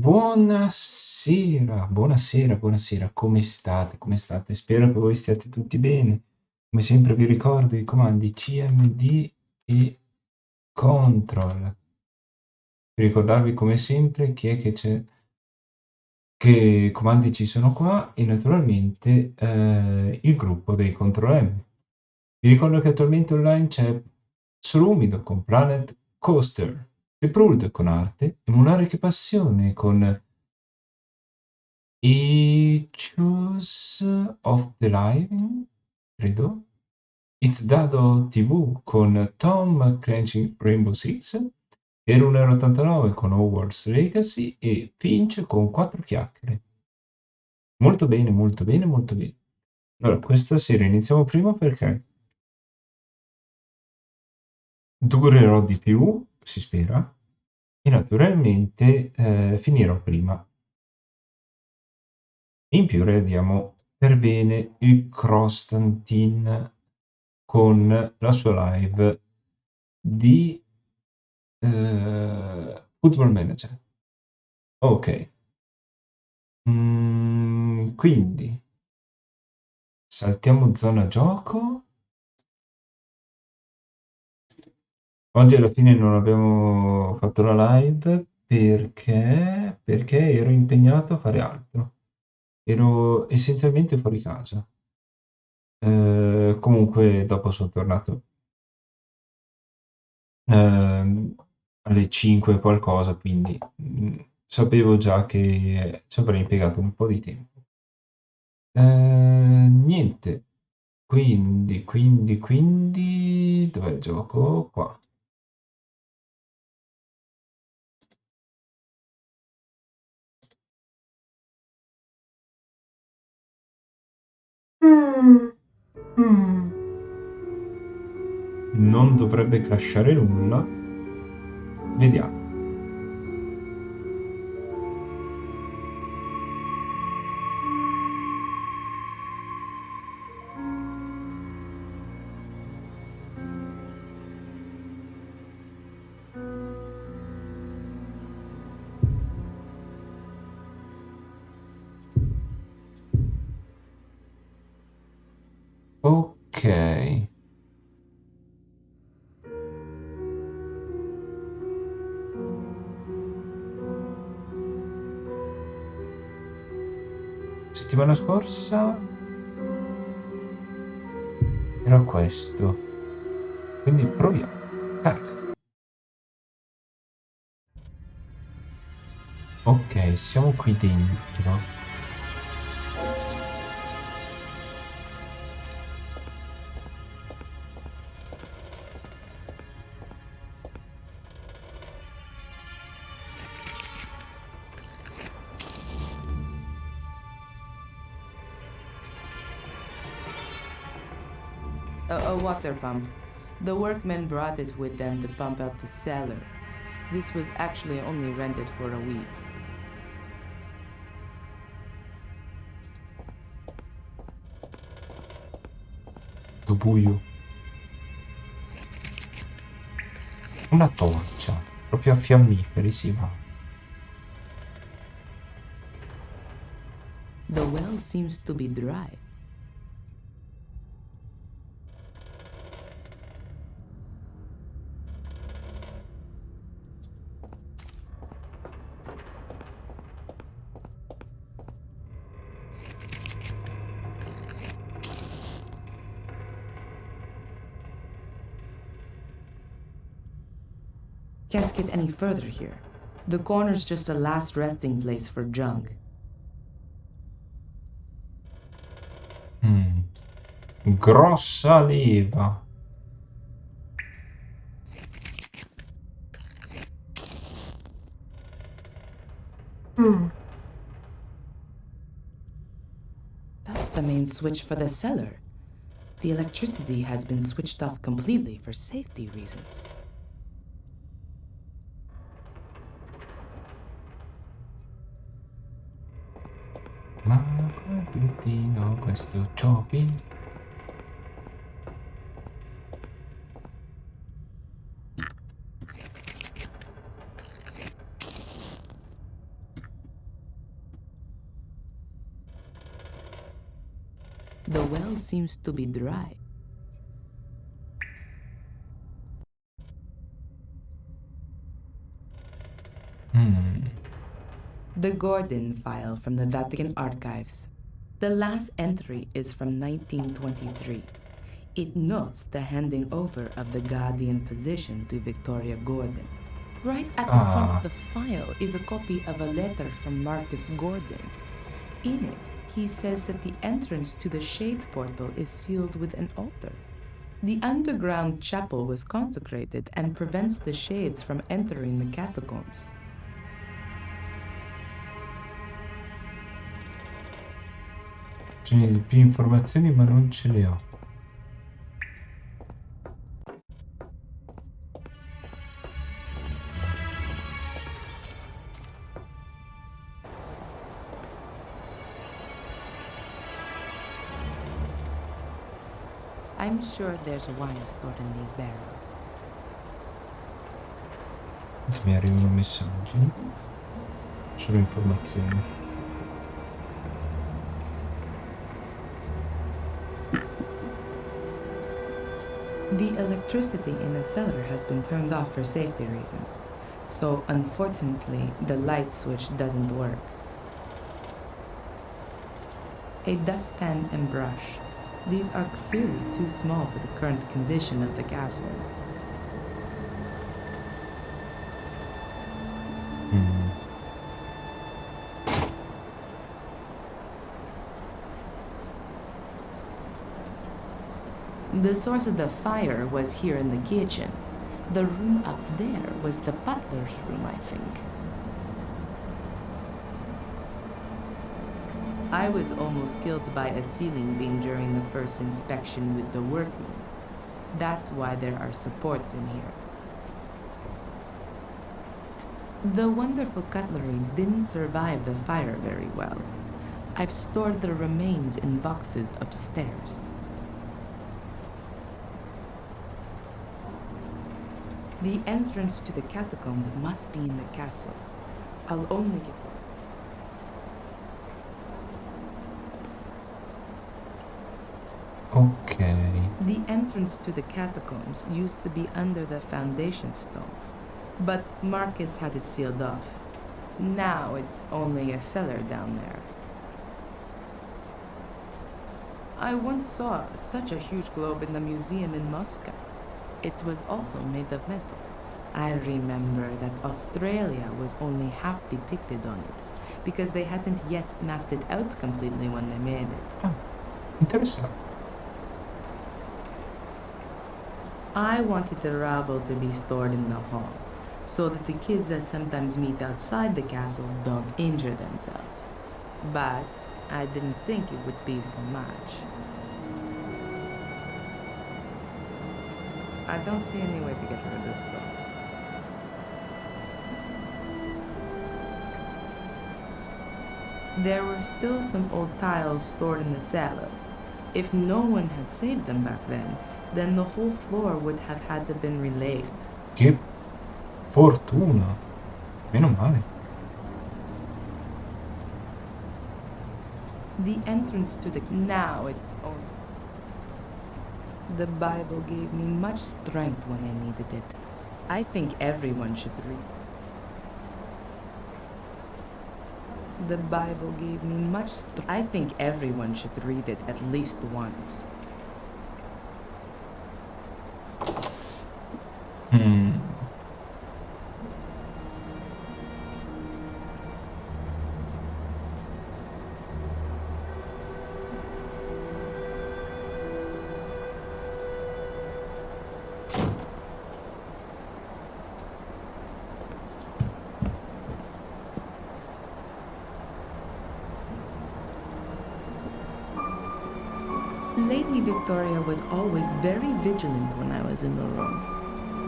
Buonasera, buonasera, buonasera, come state? Come state? Spero che voi stiate tutti bene. Come sempre vi ricordo i comandi CMD e CTRL. Per ricordarvi come sempre chi è che c'è, che comandi ci sono qua e naturalmente il gruppo dei CTRL M. Vi ricordo che attualmente online c'è Solo Umido con Planet Coaster, Prud con Arte, Emulare che Passione con Issues of the Living, credo. It's Dado TV con Tom Clancy Rainbow Six, Erunero 89 con Hogwarts Legacy e Finch con 4 chiacchiere. Molto bene, molto bene, molto bene. Allora, questa sera iniziamo prima perché durerò di più, si spera, e naturalmente finirò prima. In più radiamo per bene il Crostantin con la sua live di Football Manager. Ok. Quindi saltiamo zona gioco. Oggi alla fine non abbiamo fatto la live perché ero impegnato a fare altro. Ero essenzialmente fuori casa. Comunque dopo sono tornato alle 5 e qualcosa, quindi sapevo già che ci avrei impiegato un po' di tempo. Niente, quindi, dov'è il gioco? Qua. Mm, mm. Non dovrebbe crashare nulla. Vediamo. Ok. Settimana scorsa era questo. Quindi proviamo. Carica. Ok, siamo qui dentro. A water pump. The workmen brought it with them to pump out the cellar. This was actually only rented for a week. Tutto buio. Una torcia. Proprio a fiammiferi si va. The well seems to be dry. Can't get any further here. The corner's just a last resting place for junk. Grossa leva. That's the main switch for the cellar. The electricity has been switched off completely for safety reasons. Ma com'è bruttino questo Chopin? The well seems to be dry. The Gordon file from the Vatican archives. The last entry is from 1923. It notes the handing over of the guardian position to Victoria Gordon. Right at the front of the file is a copy of a letter from Marcus Gordon. In it, he says that the entrance to the shade portal is sealed with an altar. The underground chapel was consecrated and prevents the shades from entering the catacombs. C'è più informazioni ma non ce le ho. I'm sure there's wine stored in these barrels. Mi arrivano messaggi. Solo informazioni. The electricity in the cellar has been turned off for safety reasons, so unfortunately the light switch doesn't work. A dustpan and brush. These are clearly too small for the current condition of the castle. The source of the fire was here in the kitchen. The room up there was the butler's room, I think. I was almost killed by a ceiling beam during the first inspection with the workmen. That's why there are supports in here. The wonderful cutlery didn't survive the fire very well. I've stored the remains in boxes upstairs. The entrance to the catacombs must be in the castle. I'll only get one. Ok. The entrance to the catacombs used to be under the foundation stone, but Marcus had it sealed off. Now it's only a cellar down there. I once saw such a huge globe in the museum in Moscow. It was also made of metal. I remember that Australia was only half depicted on it, because they hadn't yet mapped it out completely when they made it. Interessante. I wanted the rabble to be stored in the hall, so that the kids that sometimes meet outside the castle don't injure themselves. But I didn't think it would be so much. I don't see any way to get rid of this though. There were still some old tiles stored in the cellar. If no one had saved them back then the whole floor would have had to been relaid. Che fortuna. Meno male. The entrance to the... Now it's on. The Bible gave me much strength when I needed it. I think everyone should read. The Bible gave me much strength. I think everyone should read it at least once. Lady Victoria was always very vigilant when I was in the room.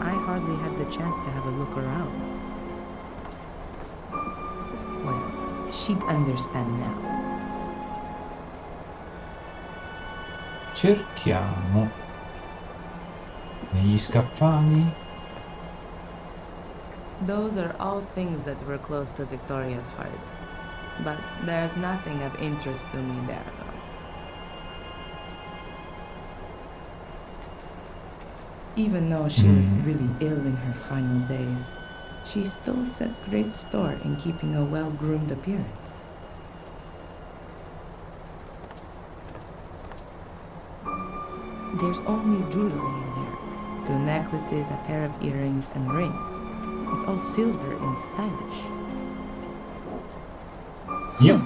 I hardly had the chance to have a look around. Well, she'd understand now. Cerchiamo negli scaffali. Those are all things that were close to Victoria's heart. But there's nothing of interest to me there, though. Even though she was really ill in her final days, she still set great store in keeping a well-groomed appearance. There's only jewelry in here. 2 necklaces, a pair of earrings, and rings. It's all silver and stylish. Io?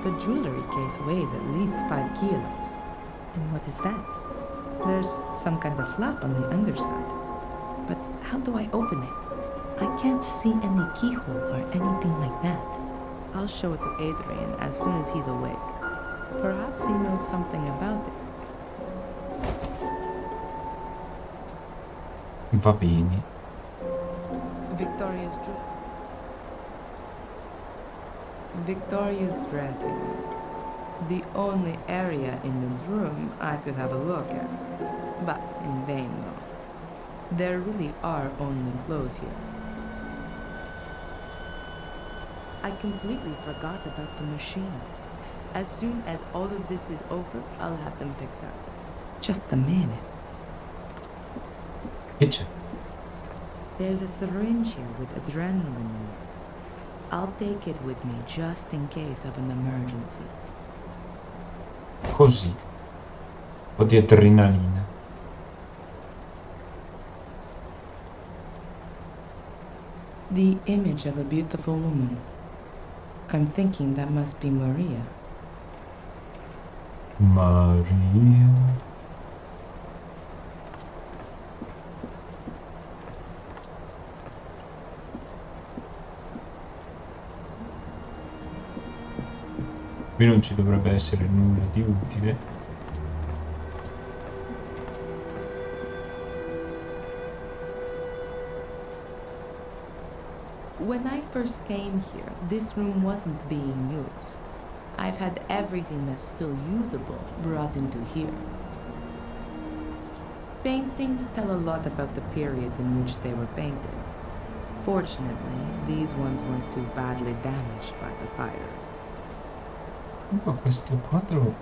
The jewelry case weighs at least 5 kilos. And what is that? There's some kind of flap on the underside. But how do I open it? I can't see any keyhole or anything like that. I'll show it to Adrian as soon as he's awake. Perhaps he knows something about it. Va bene. Victoria's dressing room. The only area in this room I could have a look at. But in vain, though. There really are only clothes here. I completely forgot about the machines. As soon as all of this is over, I'll have them picked up. Just a minute. Che c'è? There's a syringe here with adrenaline in it. I'll take it with me just in case of an emergency. Così. Un po' di adrenalina. The image of a beautiful woman. I'm thinking that must be Maria. Maria. Qui non ci dovrebbe essere nulla di utile. When I first came here, this room wasn't being used. I've had everything that's still usable brought into here. Paintings tell a lot about the period in which they were painted. Fortunately, these ones weren't too badly damaged by the fire. Questo quadro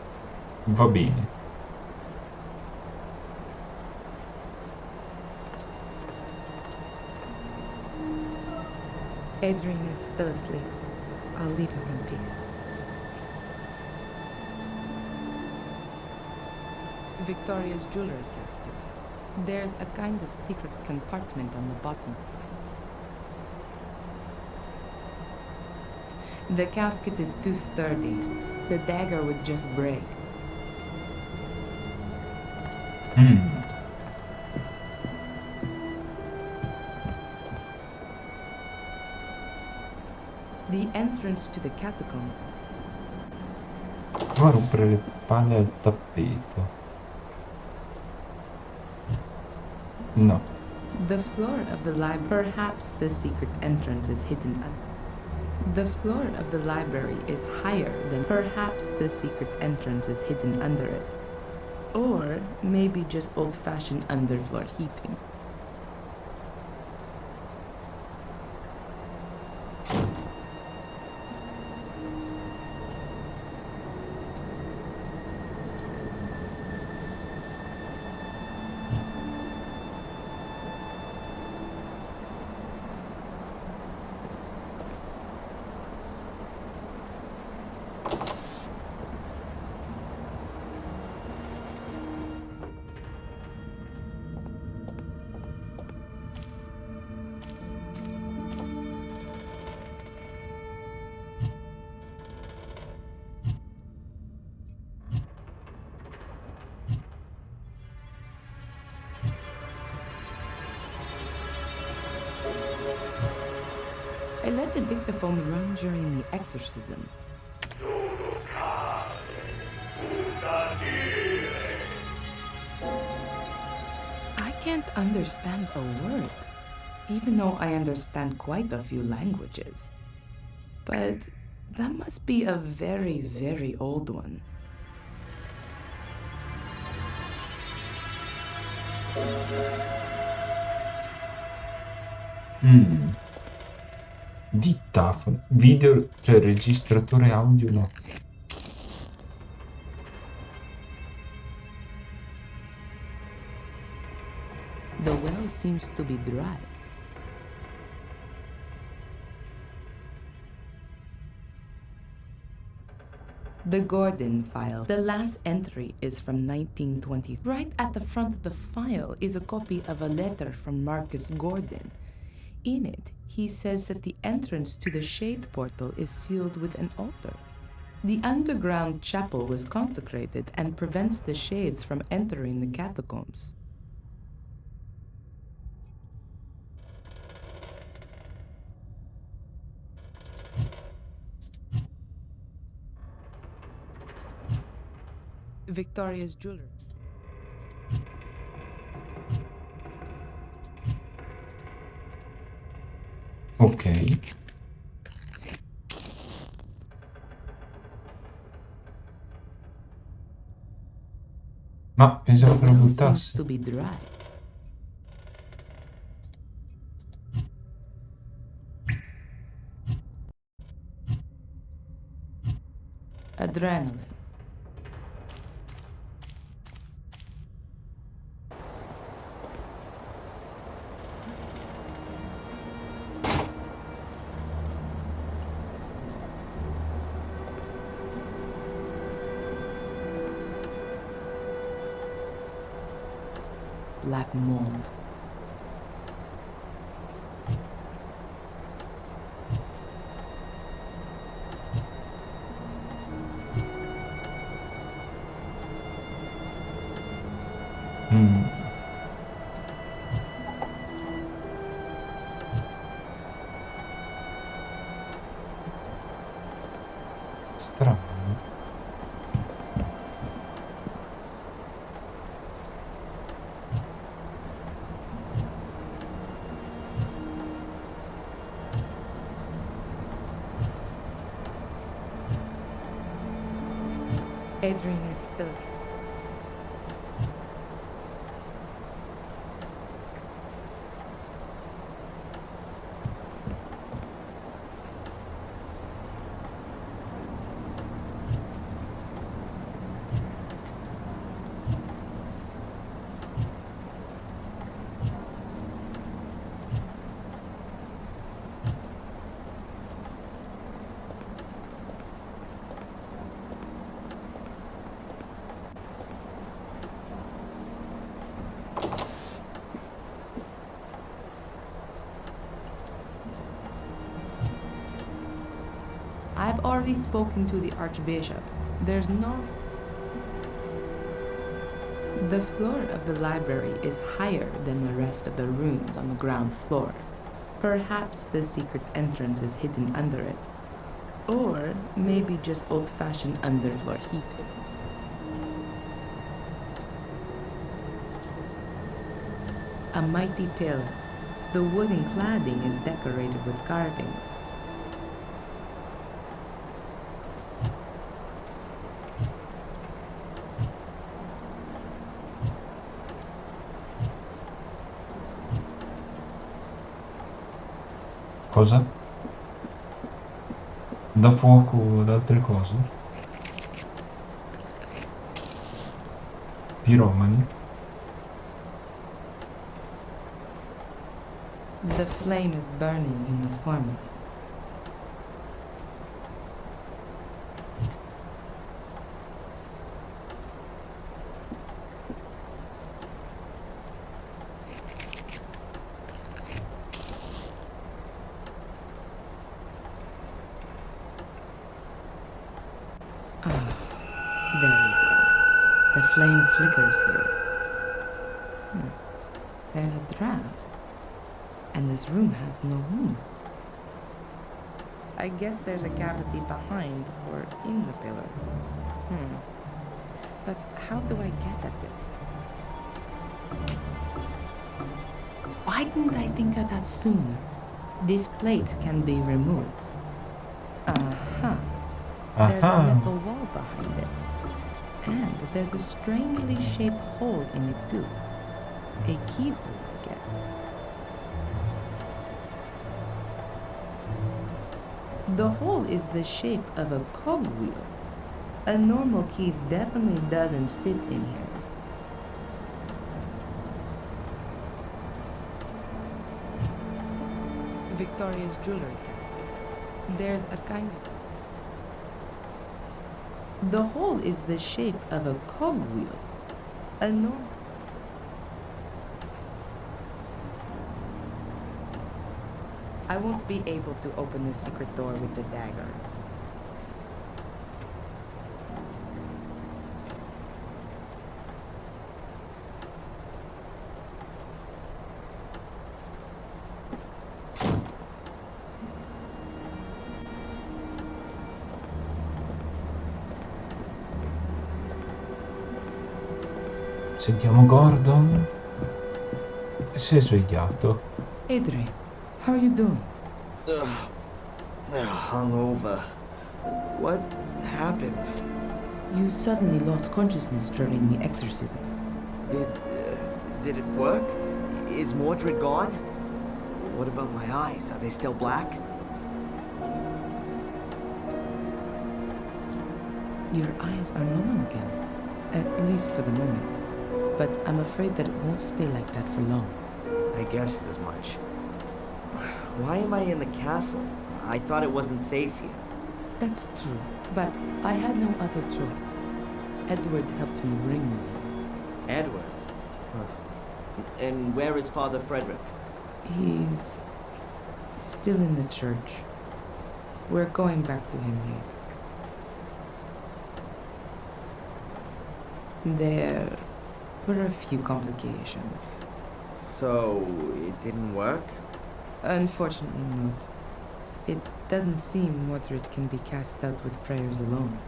va bene. Adrian is still asleep. I'll leave him in peace. Victoria's jewelry casket. There's a kind of secret compartment on the bottom side. The casket is too sturdy. The dagger would just break. The entrance to the catacombs. Prova a rompere le palle al tappeto. No. The floor of the library. Perhaps the secret entrance is hidden under. The floor of the library is higher than. Perhaps the secret entrance is hidden under it. Or maybe just old-fashioned underfloor heating. I let the dictaphone run during the exorcism. I can't understand a word, even though I understand quite a few languages. But that must be a very, very old one. Dittafono, video, cioè registratore audio no. The well seems to be dry. The Gordon file. The last entry is from 1920. Right at the front of the file is a copy of a letter from Marcus Gordon. In it, he says that the entrance to the Shade Portal is sealed with an altar. The underground chapel was consecrated and prevents the shades from entering the catacombs. Victoria's jewelry. Ok. Ma pensavo che lo Well seems buttasse. to be dry. Adrenaline. Black mold. Mm. Strano. Adrian is still. I've already spoken to the Archbishop. There's no. The floor of the library is higher than the rest of the rooms on the ground floor. Perhaps the secret entrance is hidden under it. Or maybe just old-fashioned underfloor heating. A mighty pillar. The wooden cladding is decorated with carvings. Cosa? Da fuoco ad altre cose? Piromani? The flame is burning uniformly. Very good. The flame flickers here. There's a draft. And this room has no windows. I guess there's a cavity behind or in the pillar. But how do I get at it? Why didn't I think of that sooner? This plate can be removed. There's a metal wall behind it. And there's a strangely shaped hole in it too. A keyhole, I guess. The hole is the shape of a cogwheel. A normal key definitely doesn't fit in here. Victoria's jewelry casket. There's a kind of... The hole is the shape of a cogwheel. Enormous. I won't be able to open the secret door with the dagger. Sentiamo Gordon. Si è svegliato. Adrian, how are you doing? Hungover. What happened? You suddenly lost consciousness during the exorcism. Did it work? Is Mordred gone? What about my eyes? Are they still black? Your eyes are normal again, at least for the moment. But I'm afraid that it won't stay like that for long. I guessed as much. Why am I in the castle? I thought it wasn't safe here. That's true, but I had no other choice. Edward helped me bring you here. Edward? And where is Father Frederick? He's still in the church. We're going back to him later. There were a few complications. So, it didn't work? Unfortunately not. It doesn't seem Mordred can be cast out with prayers alone.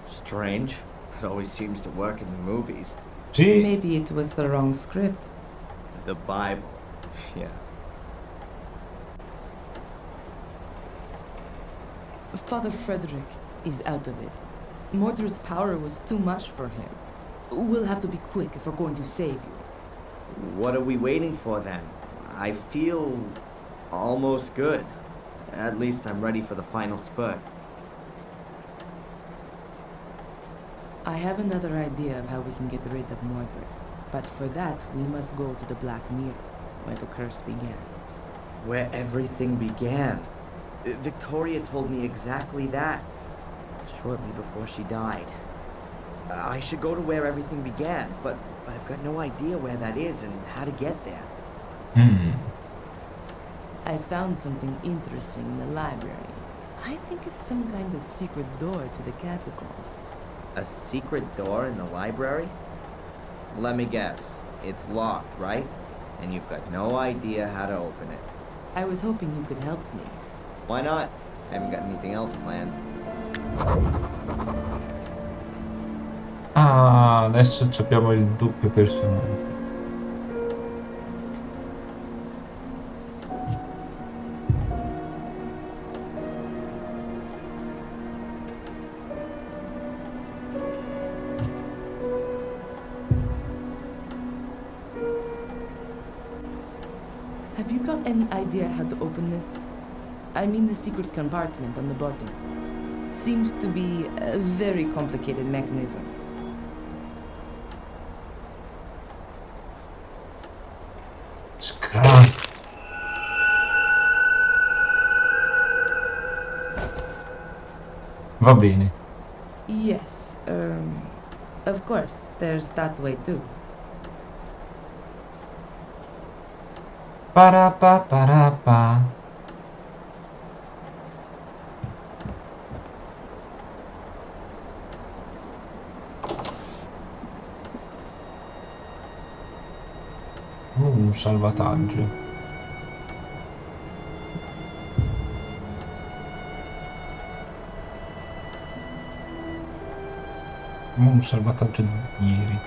Strange. It always seems to work in the movies. Sì. Maybe it was the wrong script. The Bible. Yeah. Father Frederick is out of it. Mordred's power was too much for him. We'll have to be quick if we're going to save you. What are we waiting for then? I feel almost good. At least I'm ready for the final spurt. I have another idea of how we can get rid of Mordred. But for that, we must go to the Black Mirror, where the curse began. Where everything began. Victoria told me exactly that. Shortly before she died. I should go to where everything began, but I've got no idea where that is and how to get there. I found something interesting in the library. I think it's some kind of secret door to the catacombs. A secret door in the library? Let me guess. It's locked, right? And you've got no idea how to open it. I was hoping you could help me. Why not? I haven't got anything else planned. Ah, adesso abbiamo il doppio personaggio. Have you got any idea how to open this? I mean the secret compartment on the bottom. Seems to be a very complicated mechanism. Scram. Va bene. Yes, of course, there's that way too. Parappa parappa. Un salvataggio. Un salvataggio di ieri.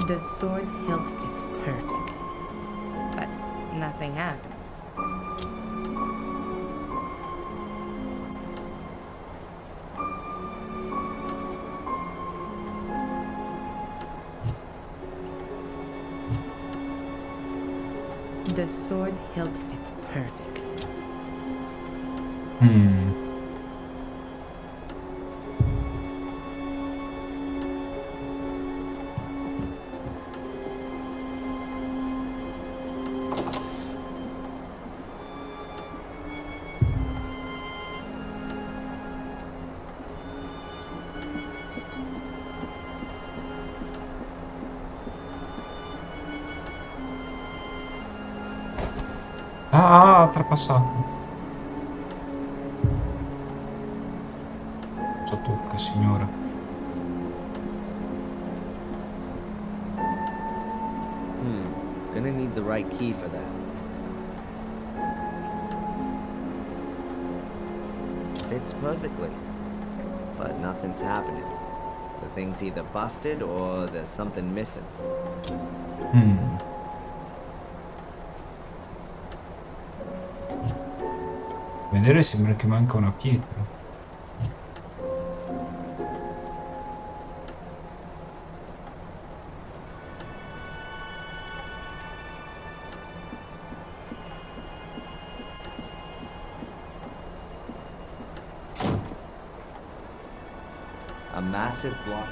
The sword hilt fits perfectly, but nothing happens. The sword hilt fits perfectly. Mm. Trapassato. Cosa tocca, signora? Gonna need the right key for that. Fits perfectly, but nothing's happening. The thing's either busted or there's something missing. Mm. Vedere sembra che manca una pietra. A massive block.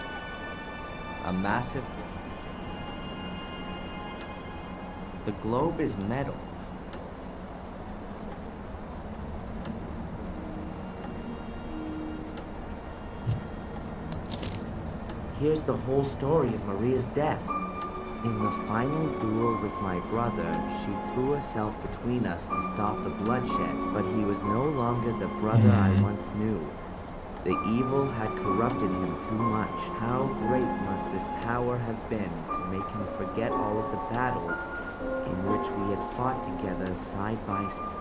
A massive... The globe is metal. Here's the whole story of Maria's death. In the final duel with my brother, she threw herself between us to stop the bloodshed, but he was no longer the brother I once knew. The evil had corrupted him too much. How great must this power have been to make him forget all of the battles in which we had fought together side by side.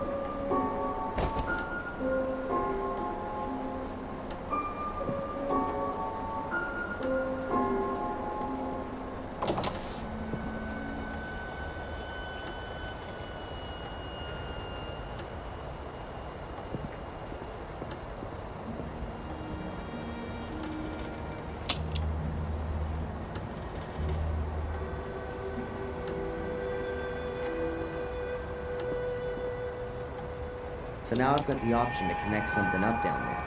So now I've got the option to connect something up down there.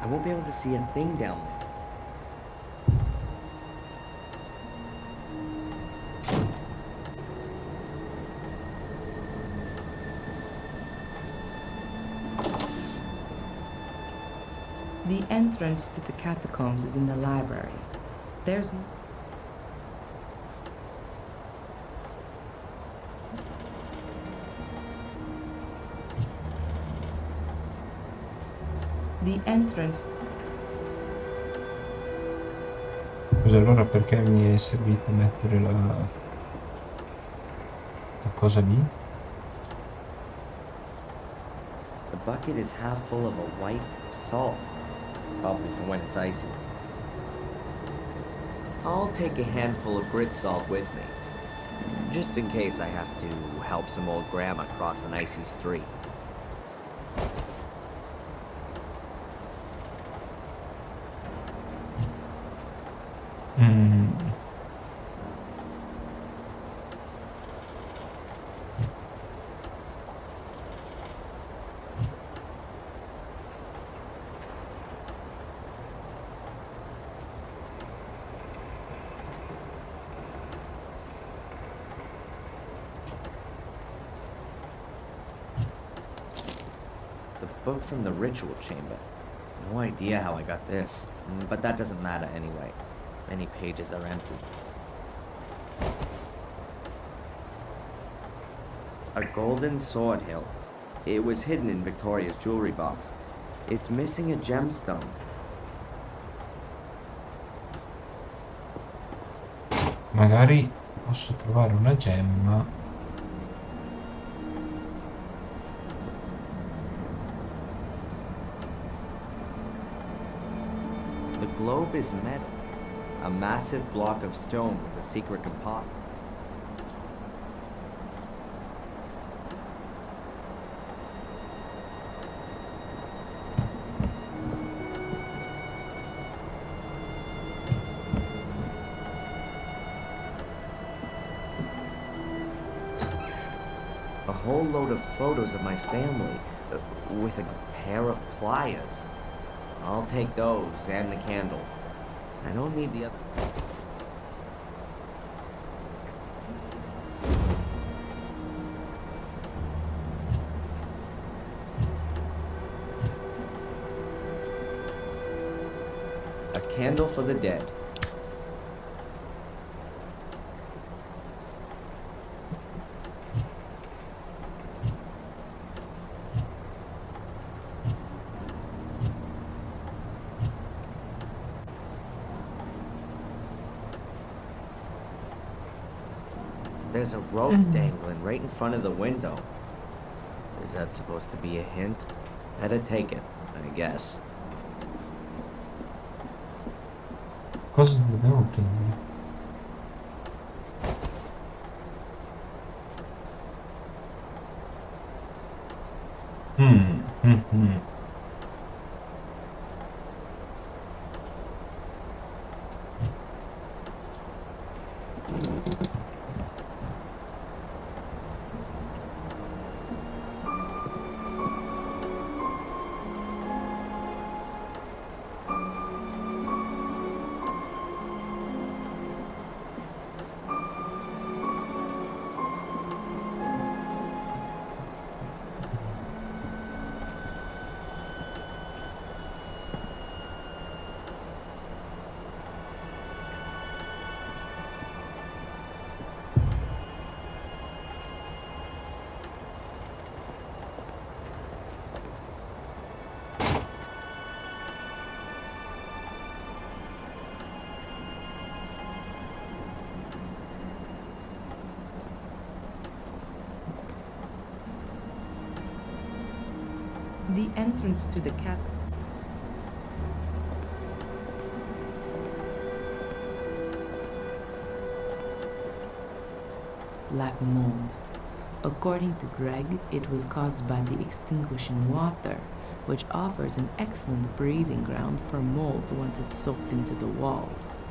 I won't be able to see a thing down there. The entrance to the catacombs is in the library. There's the entrance. Scusa, allora perché mi è servito mettere la cosa lì? The bucket is half full of a white salt, probably from when it's icy. I'll take a handful of grit salt with me, just in case I have to help some old grandma cross an icy street. The book from the ritual chamber. No idea how I got this, but that doesn't matter anyway. Many pages are empty. A golden sword hilt. It was hidden in Victoria's jewelry box. It's missing a gemstone. Magari posso trovare una gemma. The globe is metal. A massive block of stone with a secret compartment. whole load of photos of my family with a pair of pliers. I'll take those and the candle. I don't need the other. A candle for the dead. There's a rope dangling right in front of the window. Is that supposed to be a hint? Better take it, I guess. Cosa dobbiamo prendere? Mm, mm, mm. The entrance to the cat. Black mold. According to Greg, it was caused by the extinguishing water, which offers an excellent breeding ground for molds once it's soaked into the walls.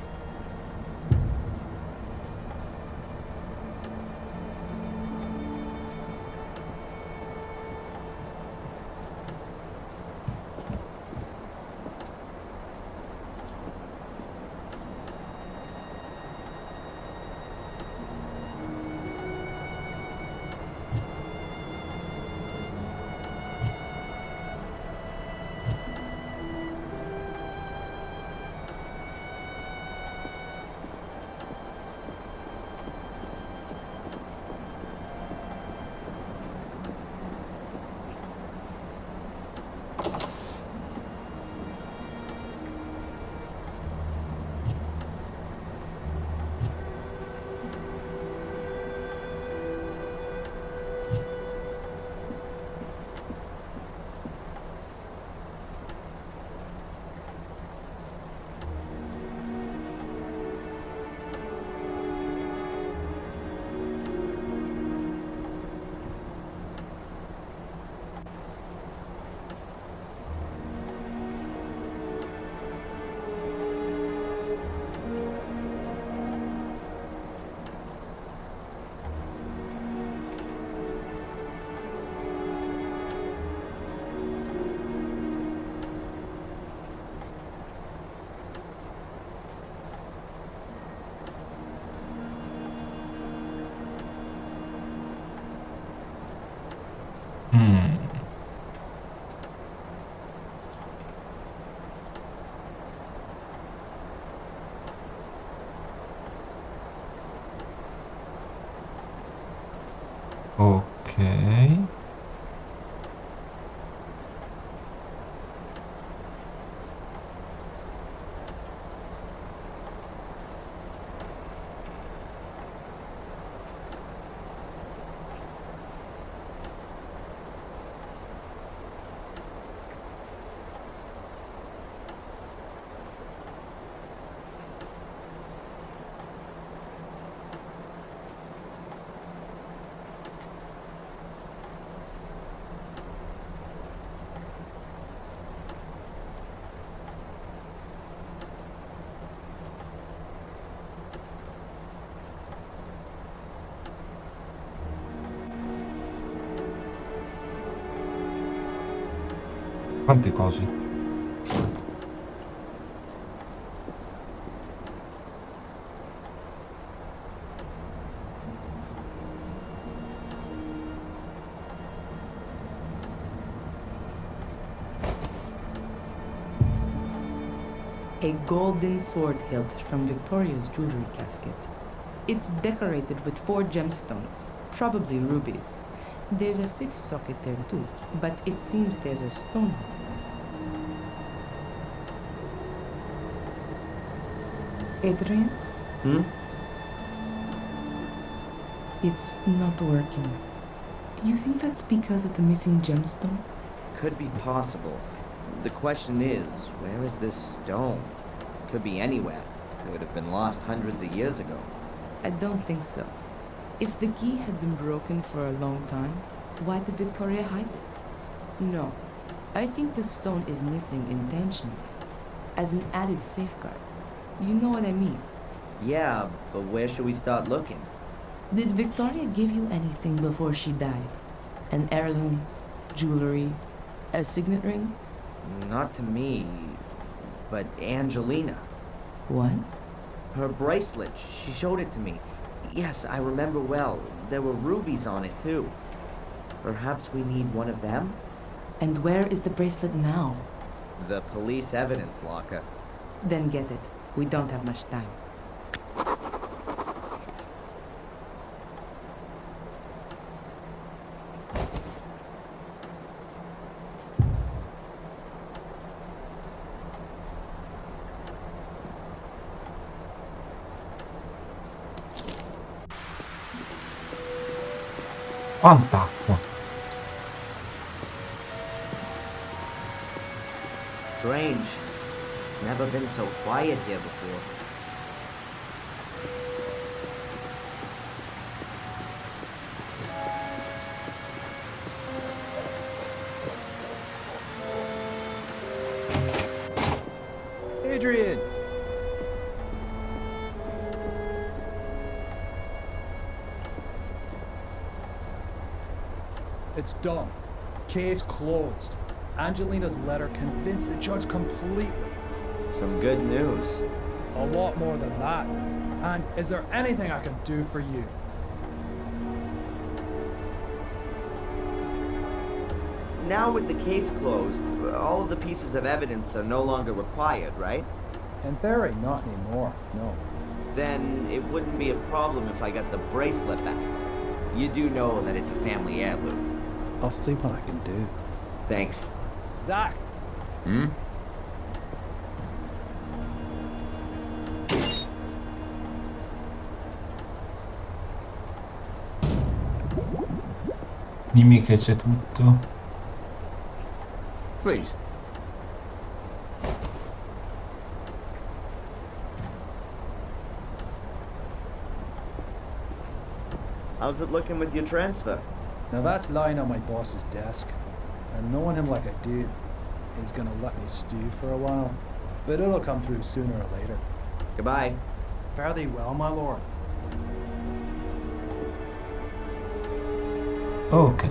Ok. Quante cose? A golden sword hilt from Victoria's jewelry casket. It's decorated with 4 gemstones, probably rubies. There's a 5th socket there too, but it seems there's a stone missing. Adrian? Hmm? It's not working. You think that's because of the missing gemstone? Could be possible. The question is, where is this stone? Could be anywhere. Could have been lost hundreds of years ago. I don't think so. If the key had been broken for a long time, why did Victoria hide it? No. I think the stone is missing intentionally, as an added safeguard. You know what I mean? Yeah, but where should we start looking? Did Victoria give you anything before she died? An heirloom, jewelry, a signet ring? Not to me, but Angelina. What? Her bracelet, she showed it to me. Yes, I remember well. There were rubies on it too. Perhaps we need one of them? And where is the bracelet now? The police evidence locker. Then get it. We don't have much time. Quanta acqua! Strange. It's never been so quiet here before. Adrian! It's done. Case closed. Angelina's letter convinced the judge completely. Some good news. A lot more than that. And is there anything I can do for you? Now with the case closed, all of the pieces of evidence are no longer required, right? In theory, not anymore, no. Then it wouldn't be a problem if I got the bracelet back. You do know that it's a family heirloom. I'll see what I can do. Thanks. Zach! Hmm? Dimmi che c'è tutto. Please. How's it looking with your transfer? Now that's lying on my boss's desk. And knowing him like I do, he's gonna let me stew for a while. But it'll come through sooner or later. Goodbye. Fare thee well, my lord. Ok.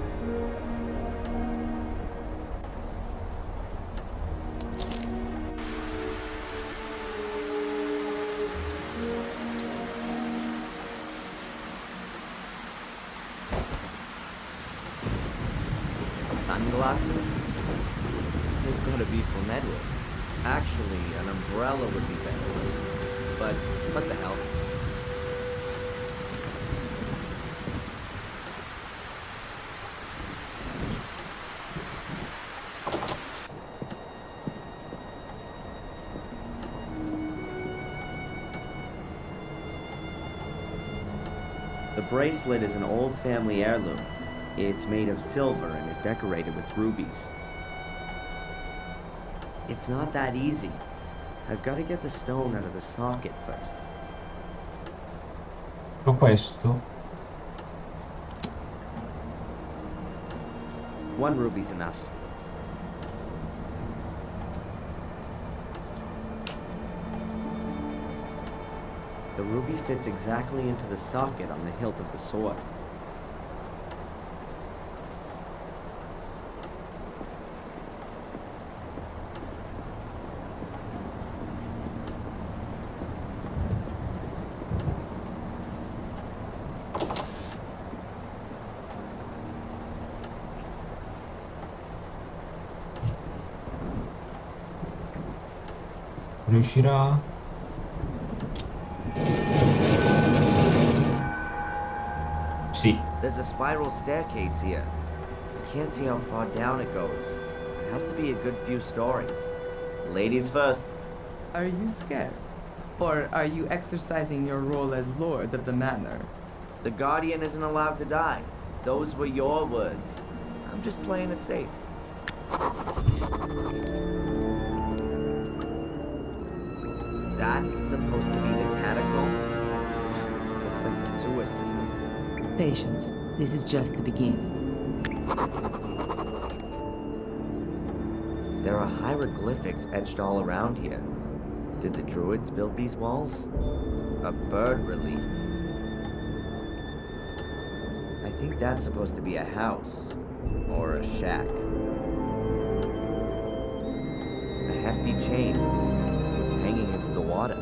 Sunglasses? They've got to be from Edward. Actually, an umbrella would be better. But what the hell? The bracelet is an old family heirloom. It's made of silver and is decorated with rubies. It's not that easy. I've got to get the stone out of the socket first. Questo. One ruby's enough. The ruby fits exactly into the socket on the hilt of the sword. Riuscirà? Sì. There's a spiral staircase here. I can't see how far down it goes. It has to be a good few stories. Ladies first. Are you scared? Or are you exercising your role as Lord of the Manor? The Guardian isn't allowed to die. Those were your words. I'm just playing it safe. That's supposed to be the catacombs? Looks like the sewer system. Patience. This is just the beginning. There are hieroglyphics etched all around here. Did the Druids build these walls? A bird relief. I think that's supposed to be a house. Or a shack. A hefty chain. It's hanging into the water.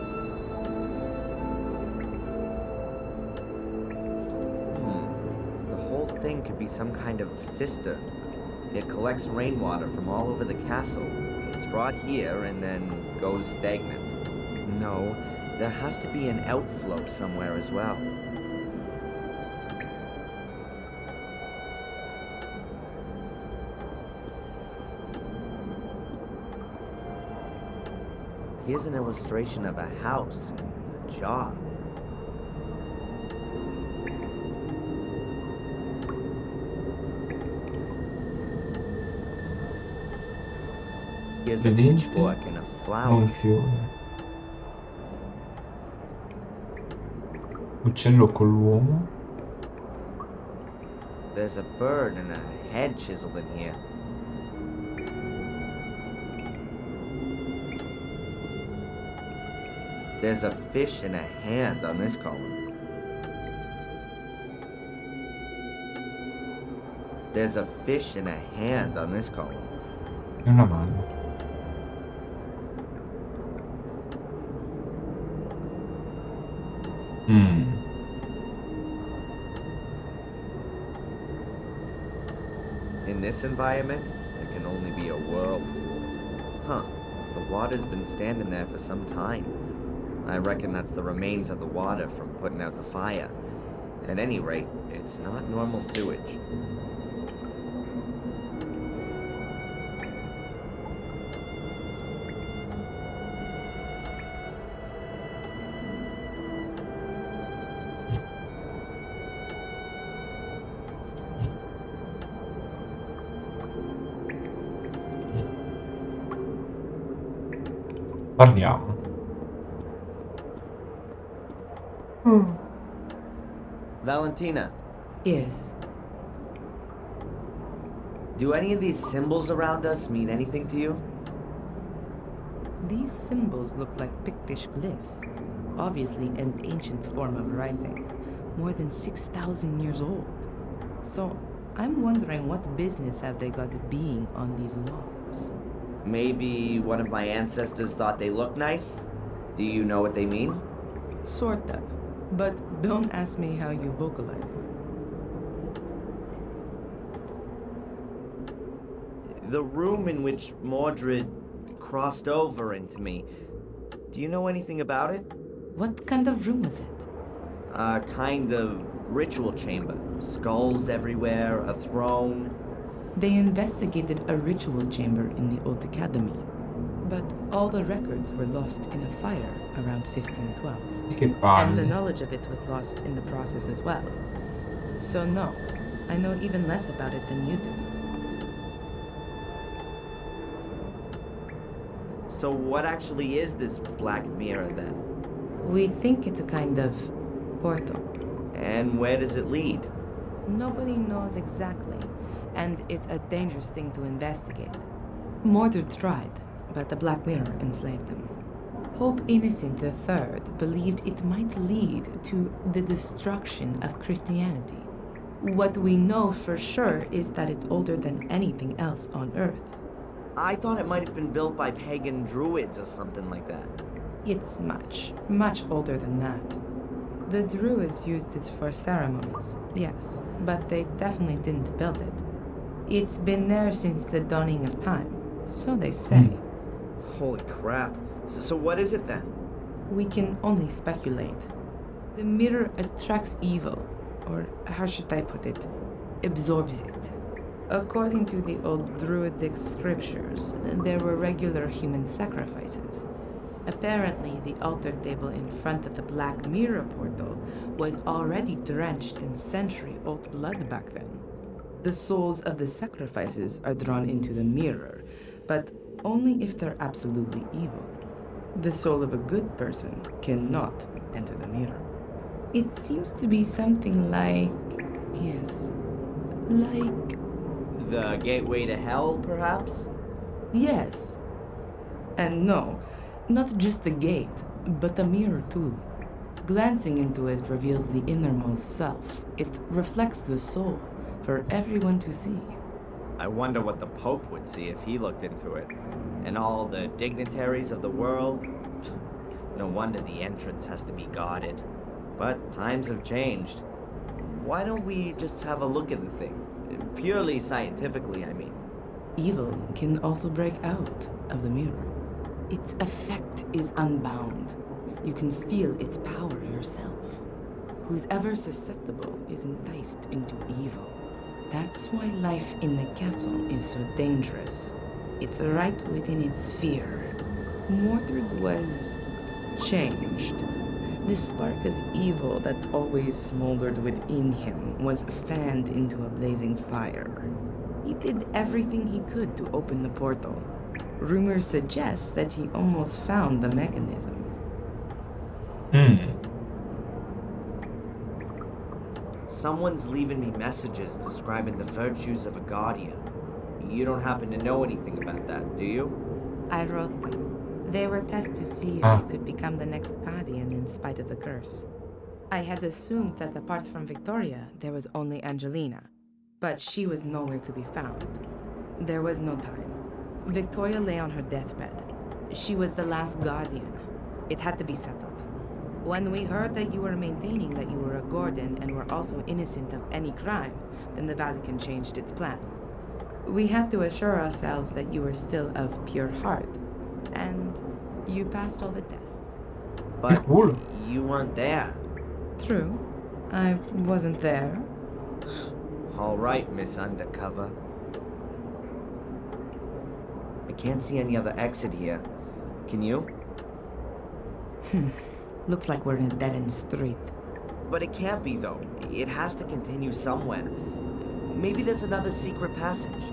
The whole thing could be some kind of cistern. It collects rainwater from all over the castle. It's brought here and then goes stagnant. No, there has to be an outflow somewhere as well. Here's an illustration of a house and a jar. Here's a Vedete? pitchfork and a Un flower. fiore. Uccello con l'uomo. There's a bird and a head chiseled in here. There's a fish and a hand on this column. There's a fish and a hand on this column. E una mano. In this environment, there can only be a world. Huh. The water's been standing there for some time. I reckon that's the remains of the water from putting out the fire. At any rate, it's not normal sewage. Parliamo. Valentina, Yes. do any of these symbols around us mean anything to you? These symbols look like Pictish glyphs. Obviously an ancient form of writing. More than 6,000 years old. So, I'm wondering what business have they got being on these walls? Maybe one of my ancestors thought they looked nice? Do you know what they mean? Sort of. But don't ask me how you vocalize them. The room in which Mordred crossed over into me. Do you know anything about it? What kind of room was it? A kind of ritual chamber. Skulls everywhere, a throne. They investigated a ritual chamber in the Old Academy, but all the records were lost in a fire around 1512. E che And the palle. knowledge of it was lost in the process as well. So no, I know even less about it than you do. So what actually is this black mirror then? We think it's a kind of portal. And where does it lead? Nobody knows exactly, and it's a dangerous thing to investigate. Mordred tried, but the Black Mirror enslaved them. Pope Innocent III believed it might lead to the destruction of Christianity. What we know for sure is that it's older than anything else on Earth. I thought it might have been built by pagan druids or something like that. It's much older than that. The Druids used it for ceremonies, yes, but they definitely didn't build it. It's been there since the dawning of time, so they say. Holy crap. So what is it then? We can only speculate. The mirror attracts evil, or how should I put it? Absorbs it. According to the old druidic scriptures, there were regular human sacrifices. Apparently, the altar table in front of the Black Mirror portal was already drenched in century-old blood back then. The souls of the sacrifices are drawn into the mirror, but only if they're absolutely evil. The soul of a good person cannot enter the mirror. It seems to be something like... yes, like... The gateway to hell, perhaps? yes. And no, not just the gate, but the mirror too. Glancing into it reveals the innermost self. It reflects the soul for everyone to see. I wonder what the Pope would see if he looked into it. And all the dignitaries of the world. No wonder the entrance has to be guarded. But times have changed. Why don't we just have a look at the thing? Purely scientifically, I mean. Evil can also break out of the mirror. Its effect is unbound. You can feel its power yourself. Who's ever susceptible is enticed into evil. That's why life in the castle is so dangerous. It's right within its sphere. Mordred was changed. The spark of evil that always smoldered within him was fanned into a blazing fire. He did everything he could to open the portal. Rumors suggest that he almost found the mechanism. Someone's leaving me messages describing the virtues of a guardian. You don't happen to know anything about that, do you? I wrote them. They were tests to see if Ah. you could become the next guardian in spite of the curse. I had assumed that apart from Victoria, there was only Angelina, but she was nowhere to be found. There was no time. Victoria lay on her deathbed. She was the last guardian. It had to be settled. When we heard that you were maintaining that you were a Gordon and were also innocent of any crime, then the Vatican changed its plan. We had to assure ourselves that you were still of pure heart, and you passed all the tests. But Cool. you weren't there. True. I wasn't there. All right, Miss Undercover. I can't see any other exit here. Can you? Looks like we're in a dead-end street. But it can't be, though. It has to continue somewhere. Maybe there's another secret passage.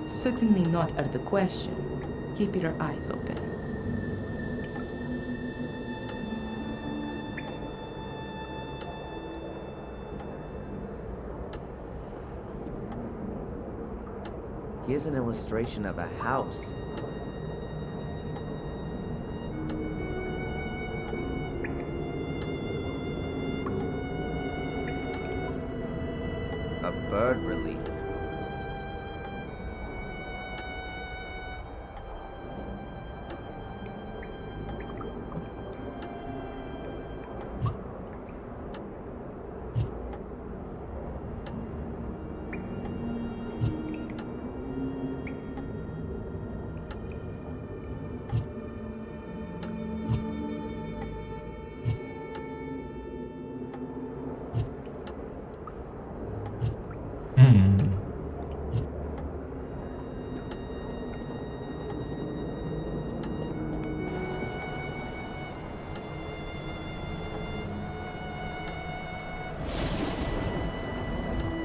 Certainly not out of the question. Keep your eyes open. Here's an illustration of a house. A bird relief.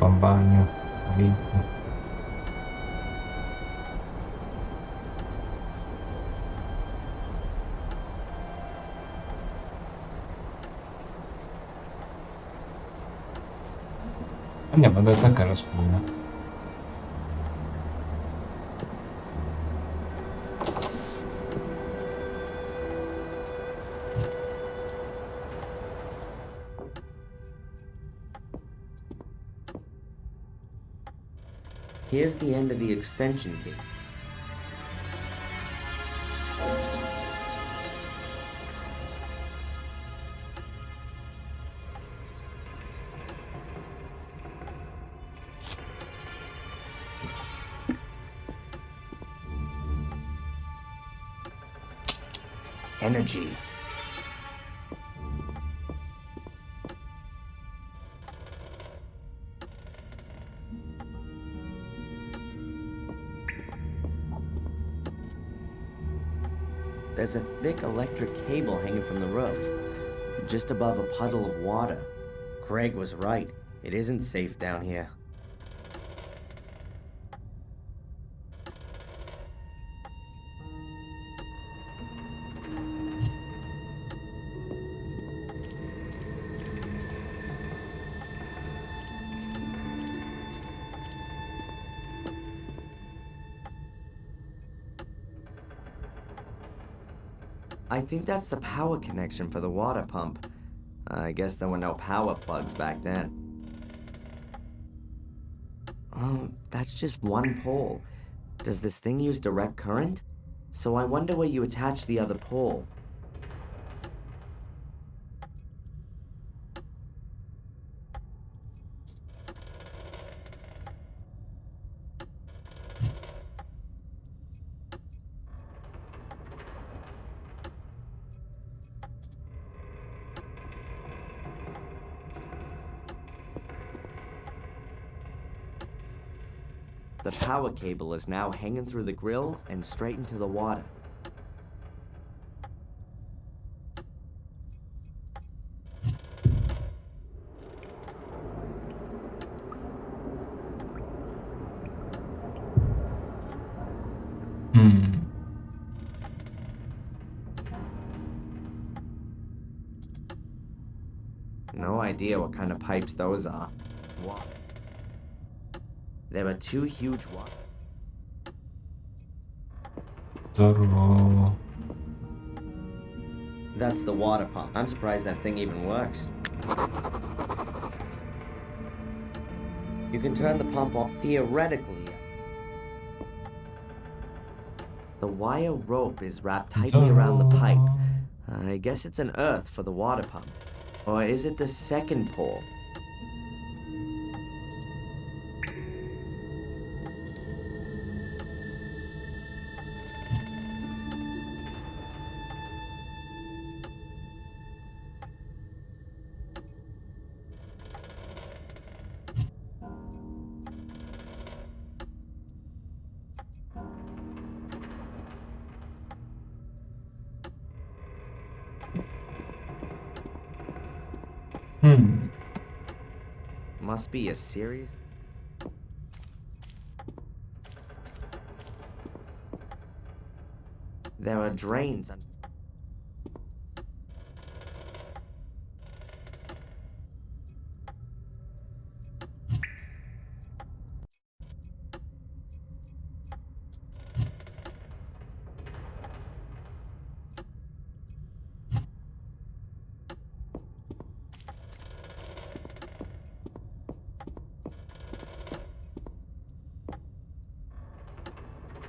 Un bagno, la vita. Andiamo ad attaccare la spugna. Here's the end of the extension key. energy. There's a thick electric cable hanging from the roof, just above a puddle of water. Craig was right. It isn't safe down here. I think that's the power connection for the water pump. I guess there were no power plugs back then. Oh, that's just one pole. Does this thing use direct current? So I wonder where you attach the other pole. The power cable is now hanging through the grill and straight into the water. Mm. No idea what kind of pipes those are. What? There are two huge ones. Zorro. That's the water pump. I'm surprised that thing even works. You can turn the pump off theoretically. The wire rope is wrapped tightly around the pipe. I guess it's an earth for the water pump. Or is it the second pole? Must be a series. There are drains.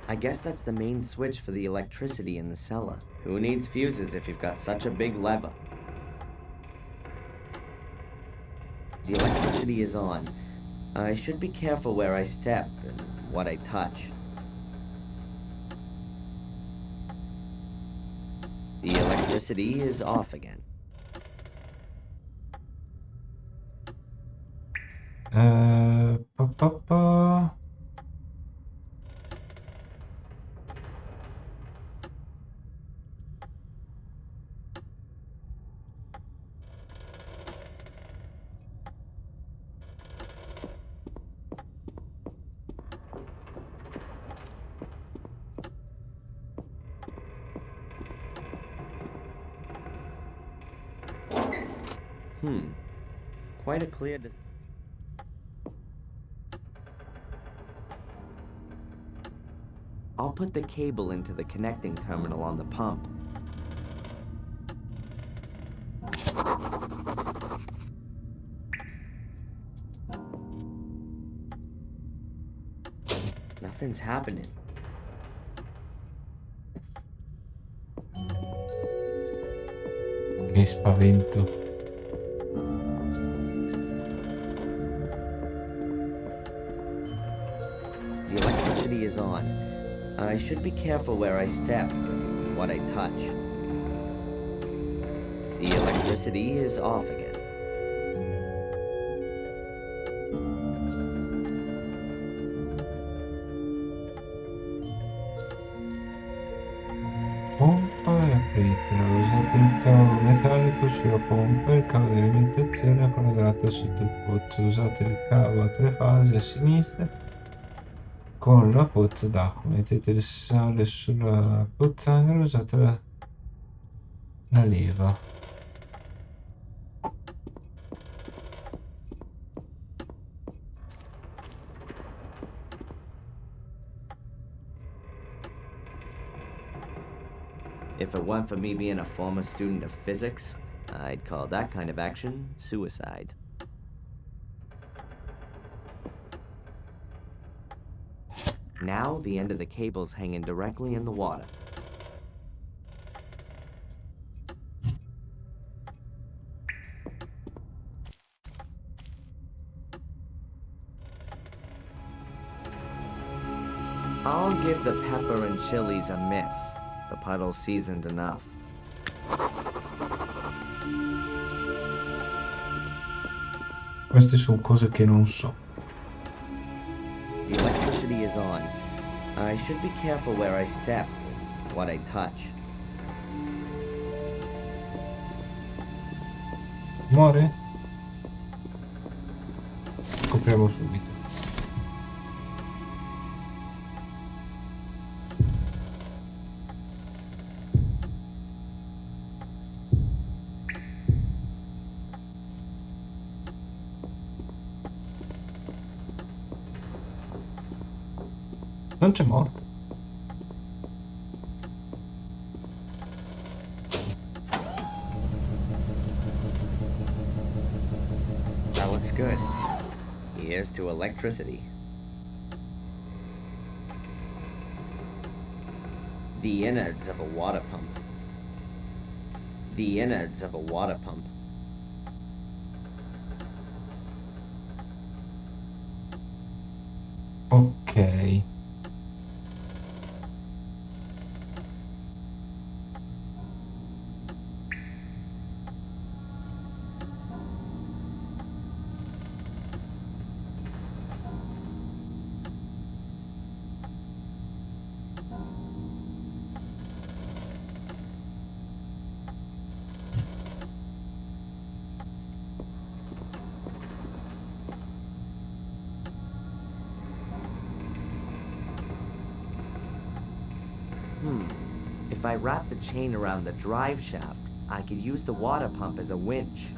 I guess that's the main switch for the electricity in the cellar. Who needs fuses if you've got such a big lever? The electricity is on. I should be careful where I step and what I touch. The electricity is off again. Pa, pa, pa. Quite a clear I'll put the cable into the connecting terminal on the pump. Nothing's happening. Che spavento. The electricity is on. I should be careful where I step and what I touch. The electricity is off again. Pompa e apritela. Usate il cavo metallico sulla pompa e il cavo di alimentazione è collegato sotto il pozzo. Usate il cavo a 3 fasi a sinistra con la pozza d'acqua. Mettete il sale sulla pozzanghera e usate la leva. If it weren't for me being a former student of physics, I'd call that kind of action suicide. Now the end of the cable's hanging directly in the water. I'll give the pepper and chilies a miss. The puddle's seasoned enough. Queste sono cose che non so. The electricity is on. I should be careful where I step, what I touch. Muore? Scopriamo subito. Non c'è morto. That looks good. Here's to electricity. The innards of a water pump. The innards of a water pump. Ok. If I wrap the chain around the drive shaft, I could use the water pump as a winch.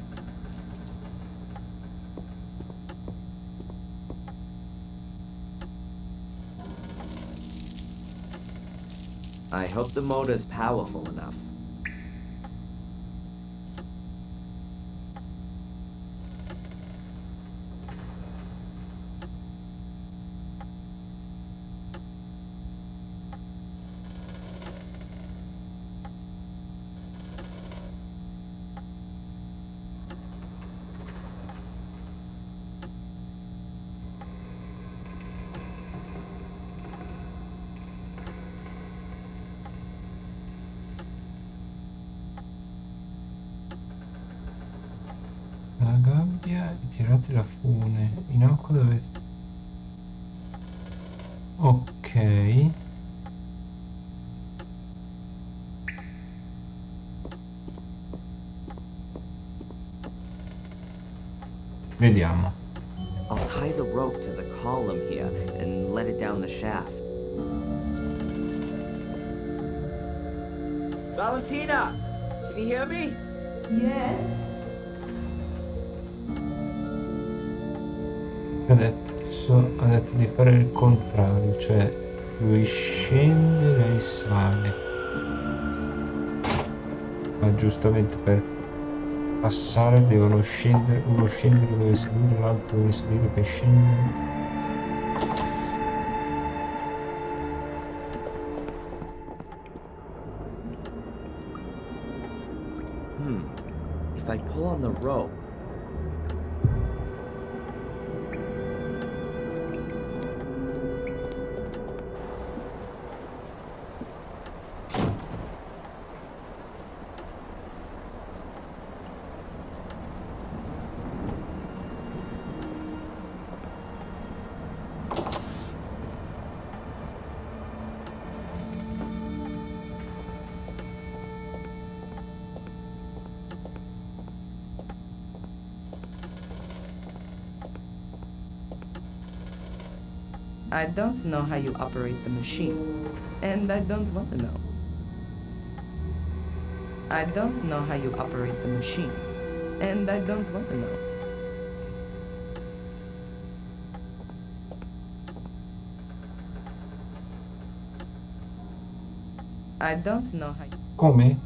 I hope the motor's powerful enough. La gabbia e tirate la fune. In acqua dovete... Ok. Vediamo. I'll tie the rope to the column here and let it down the shaft. Valentina! Can you hear me? Yes? Adesso ha detto di fare il contrario, cioè lui scende, lei sale. Ma giustamente per passare devono scendere, uno scendere dove salire, l'altro dove salire per scendere. If I pull on the rope... I don't know how you operate the machine, and I don't want to know. I don't know how you operate the machine, and I don't want to know. I don't know how you... Come?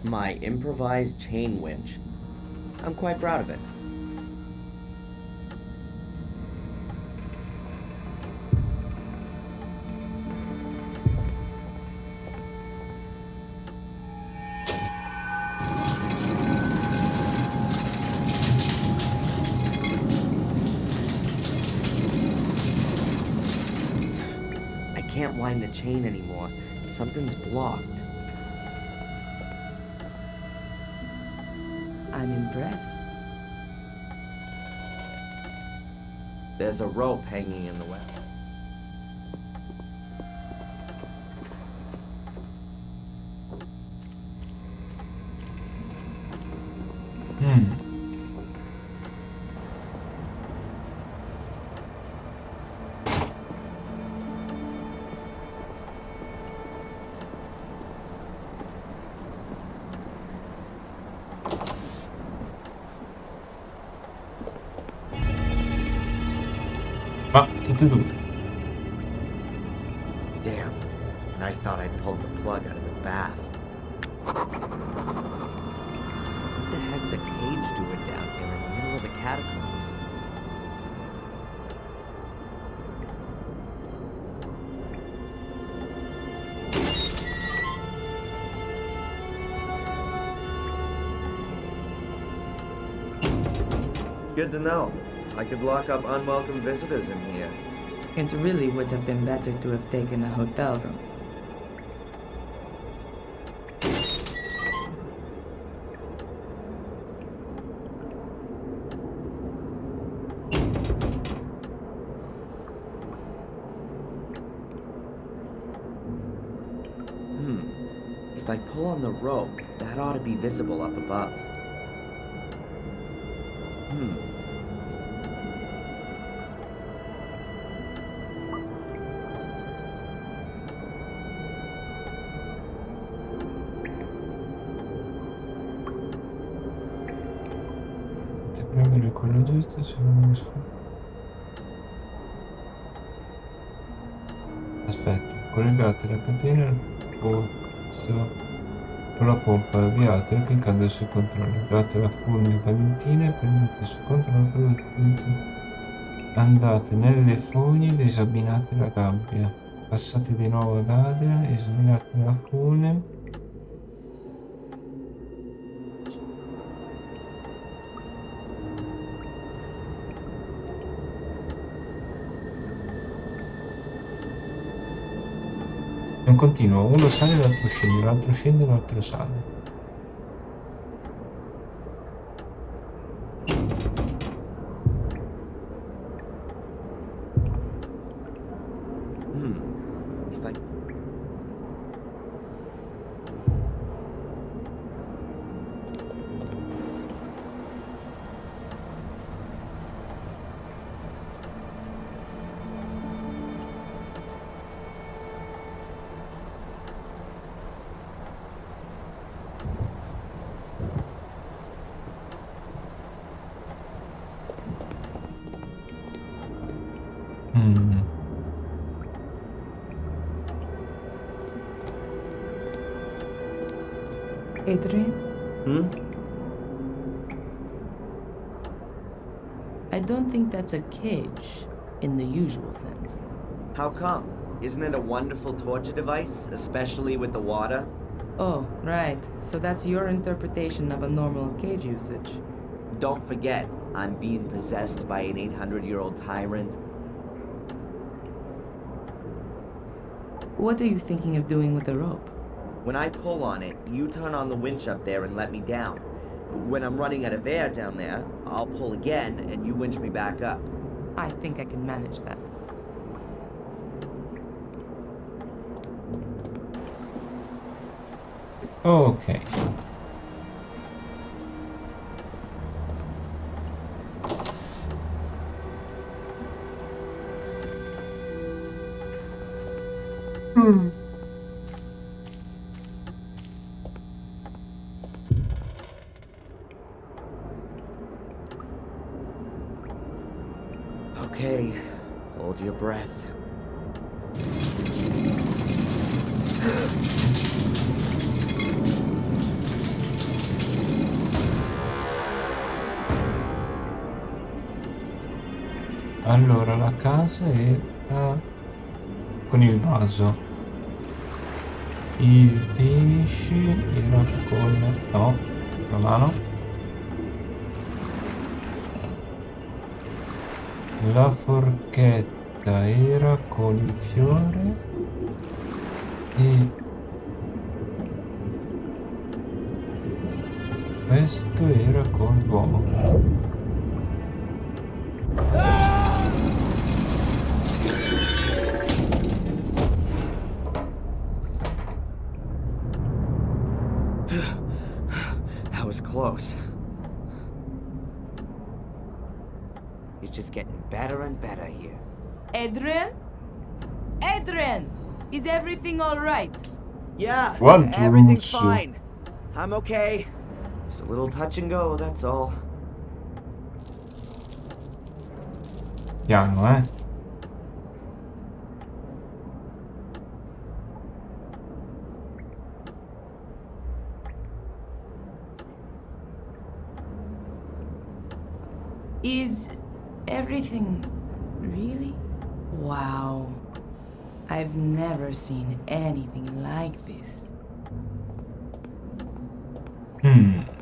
My improvised chain winch. I'm quite proud of it. I can't wind the chain anymore. Something's blocked. I'm impressed. There's a rope hanging in the way. Ma tutte e due. Damn. And I thought I'd pulled the plug out of the bath. What the heck's a cage doing down here in the middle of the catacombs? Good to know. I could lock up unwelcome visitors in here. It really would have been better to have taken a hotel room. If I pull on the rope, that ought to be visible up above. Premere quello giusto se non riesco. Aspetta, collegate la catena al pozzo con la pompa, avviate e cliccate sul controllo. Date la fulmine Valentina e prendete sul controllo per l'utilizzo. Andate nelle fogne ed esaminate la gabbia. Passate di nuovo ad Adria, esaminate la fune. È un continuo, uno sale e l'altro scende e l'altro sale. If I... Adrian? I don't think that's a cage in the usual sense. How come? Isn't it a wonderful torture device, especially with the water? Oh, right. So that's your interpretation of a normal cage usage. Don't forget, I'm being possessed by an 800-year-old tyrant. What are you thinking of doing with the rope? When I pull on it, you turn on the winch up there and let me down. When I'm running out of air down there, I'll pull again and you winch me back up. I think I can manage that. Ok. Okay, hold your breath. Allora, la casa era con il vaso. Il pesce era con... No, la mano. La forchetta era con il fiore. E questo era con l'uomo. That was close. It's just getting better and better here. Adrian? Adrian! Is everything alright? Yeah, Quanto everything's lusso. fine. I'm okay. Just a little touch and go, that's all. Piano, eh? Is everything really? Wow. I've never seen anything like this.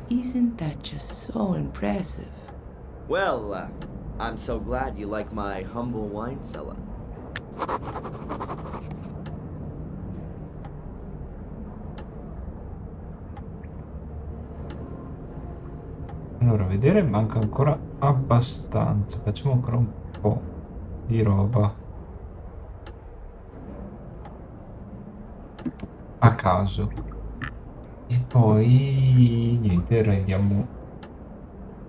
Isn't that just so impressive? Well, I'm so glad you like my humble wine cellar. Allora, vedere manca ancora abbastanza. Facciamo ancora un po' di roba. A caso. E poi... niente, rendiamo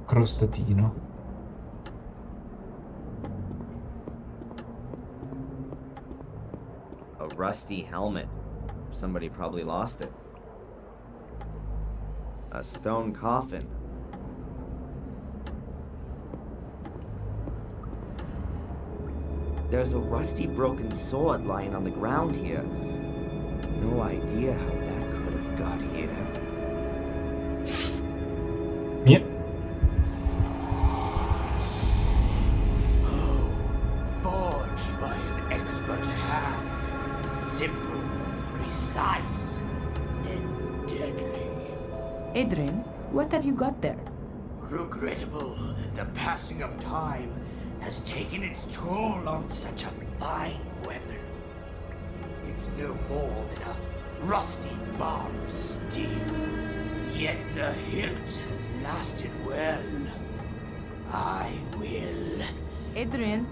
crostatino. A rusty helmet. Somebody probably lost it. A stone coffin. There's a rusty broken sword lying on the ground here. No idea how that could have got here. Yep. Oh, forged by an expert hand. Simple, precise, and deadly. Adrian, what have you got there? Regrettable that the passing of time has taken its toll on such a fine weapon. It's no more than a rusty bar of steel, yet the hilt has lasted well. I will. Adrian,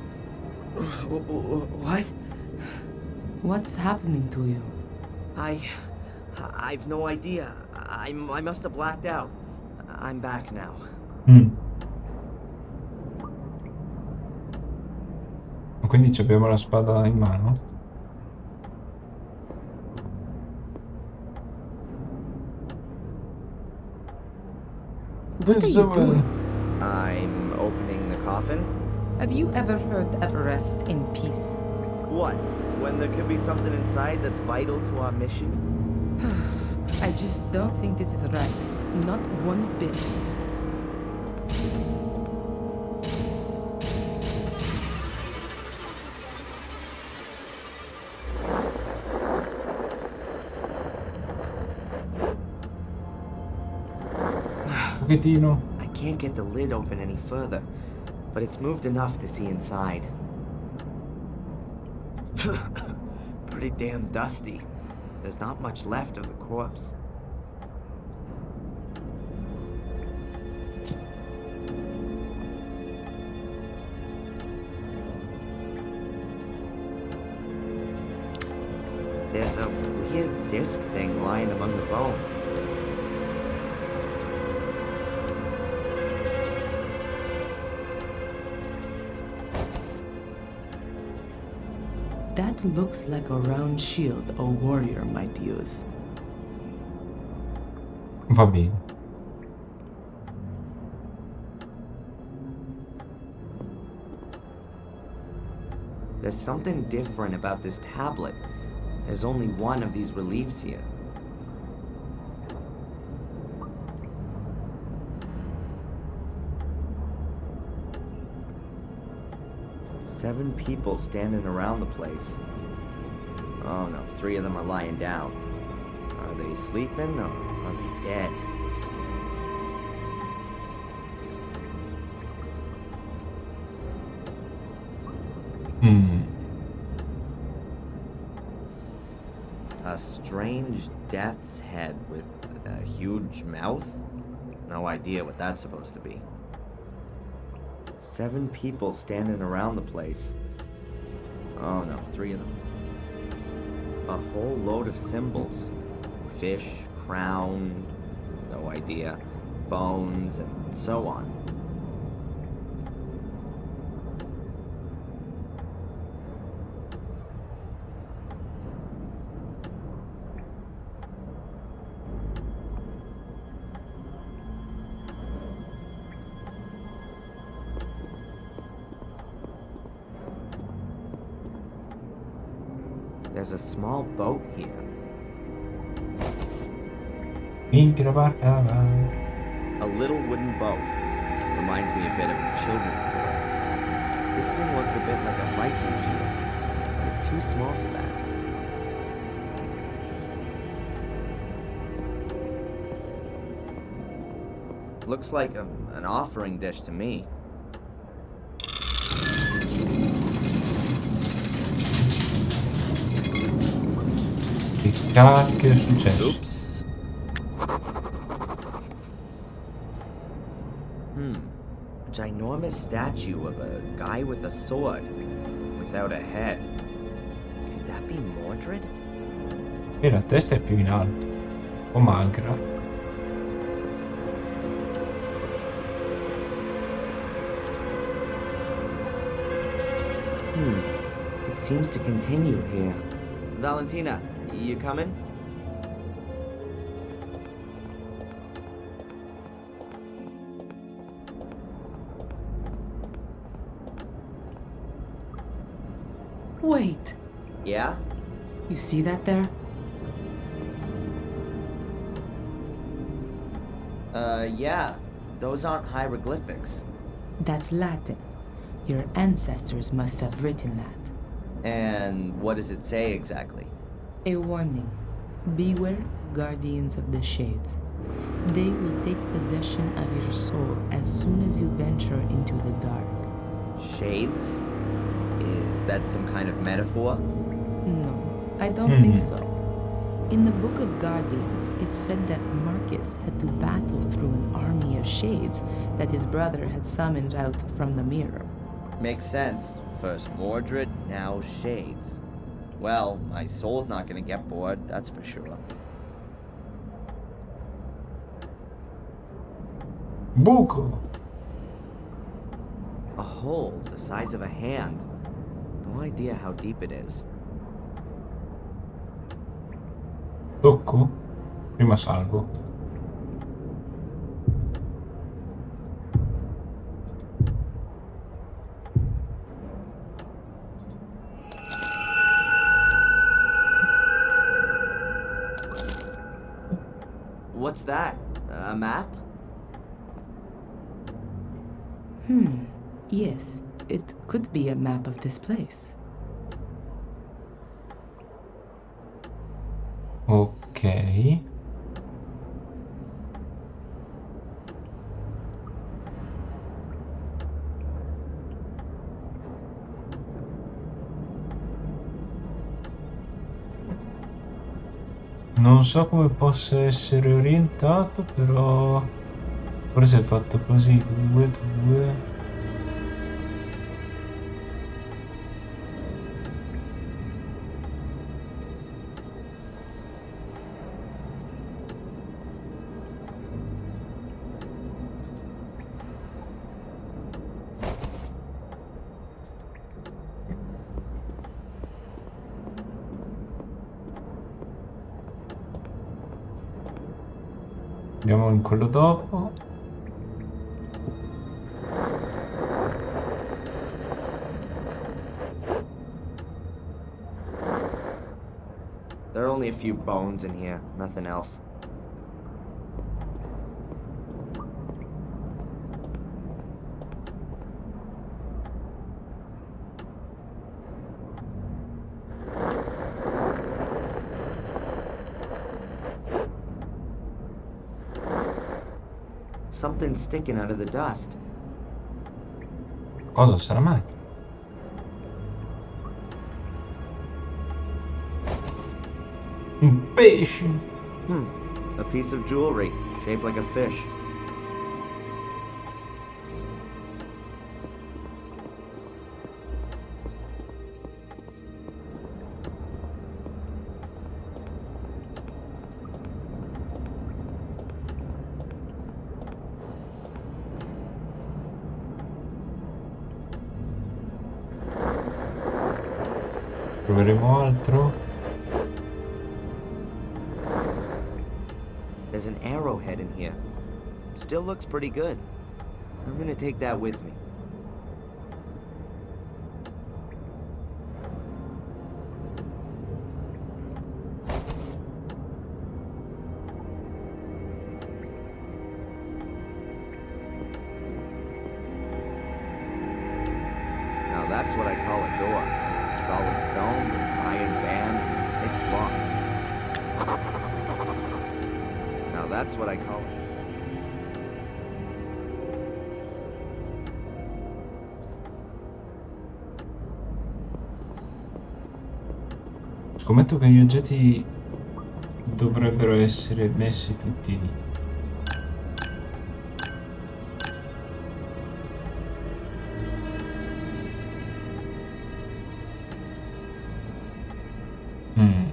What? what's happening to you? I've no idea. I must have blacked out. I'm back now. Quindi abbiamo la spada in mano? What are you doing? I'm opening the coffin? Have you ever heard of rest in peace? What? When there could be something inside that's vital to our mission? I just don't think this is right. Not one bit. pochettino. I can't get the lid open any further, but it's moved enough to see inside. Pretty damn dusty. There's not much left of the corpse. There's a weird disc thing lying among the bones. That looks like a round shield a warrior might use. Va bene. There's something different about this tablet. There's only one of these reliefs here. Seven people standing around the place. Oh no, 3 of them are lying down. Are they sleeping or are they dead? A strange death's head with a huge mouth? No idea what that's supposed to be. 7 people standing around the place. Oh no, 3 of them. A whole load of symbols. Fish, crown, no idea, bones, and so on. There's a small boat here. Minchia la barca va. A little wooden boat. Reminds me a bit of a children's toy. This thing looks a bit like a Viking shield, but it's too small for that. Looks like an offering dish to me. Che cacchio è successo? Oops. Ginormous statue of a guy with a sword, without a head. Could that be Mordred? E la testa è più in alto. O magra. It seems to continue here. Valentina, you coming? Wait, Yeah? you see that there? Yeah. Those aren't hieroglyphics. That's Latin. Your ancestors must have written that. And what does it say exactly? A warning. Beware, guardians of the shades. They will take possession of your soul as soon as you venture into the dark. Shades? Is that some kind of metaphor? No, I don't think so. In the Book of Guardians, it said that Marcus had to battle through an army of shades that his brother had summoned out from the mirror. Makes sense. First Mordred, now Shades. Well, my soul's not gonna get bored, that's for sure. Buco! A hole the size of a hand. No idea how deep it is. Tocco? Prima salgo. What's that? A map? Yes, it could be a map of this place. Ok. Non so come possa essere orientato, però forse è fatto così, 2, 2. Andiamo in quello dopo. There are only a few bones in here, nothing else. Something's sticking out of the dust. Cosa sarà mai? Un pesce! A piece of jewelry, shaped like a fish. Proveremo altro? There's an arrowhead in here. Still looks pretty good. I'm gonna take that with me. Now that's what I call a door. Solid stone with iron bands and 6 locks. Now that's what I call it. Scommetto che gli oggetti dovrebbero essere messi tutti lì. Mm.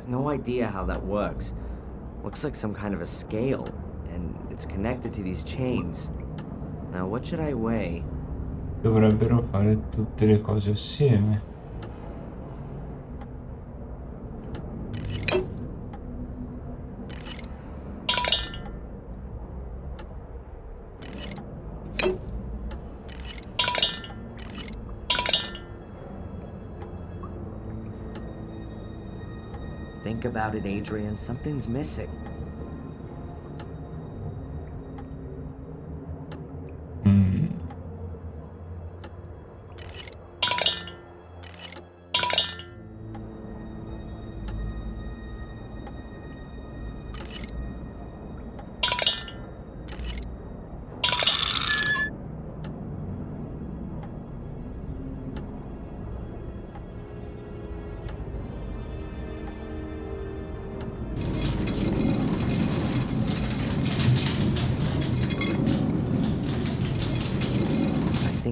No idea how that works. Looks like some kind of a scale, and it's connected to these chains. Now, what should I weigh? Dovrebbero fare tutte le cose assieme. Think about it, Adrian. Something's missing. Mm.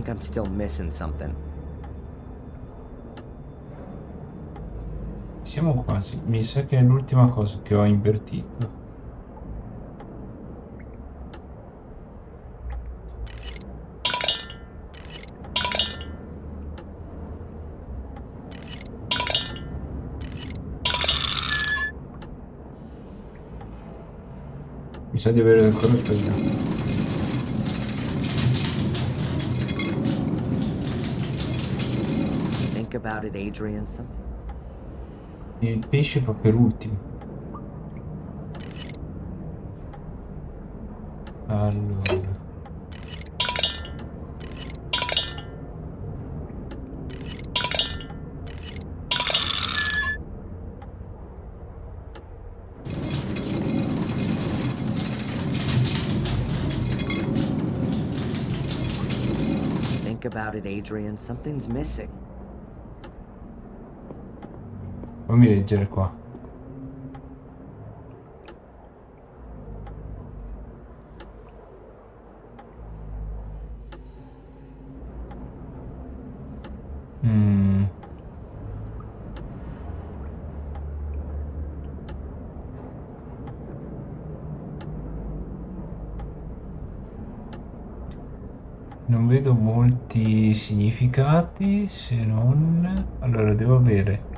think I'm still missing something. Siamo quasi. Mi sa che è l'ultima cosa che ho invertito. Mi sa di avere ancora sbagliato. Think about it, Adrian, something. Il pesce va per ultimo. Allora. Think about it, Adrian, something's missing. Fammi leggere qua. Mm. Non vedo molti significati se non... Allora devo avere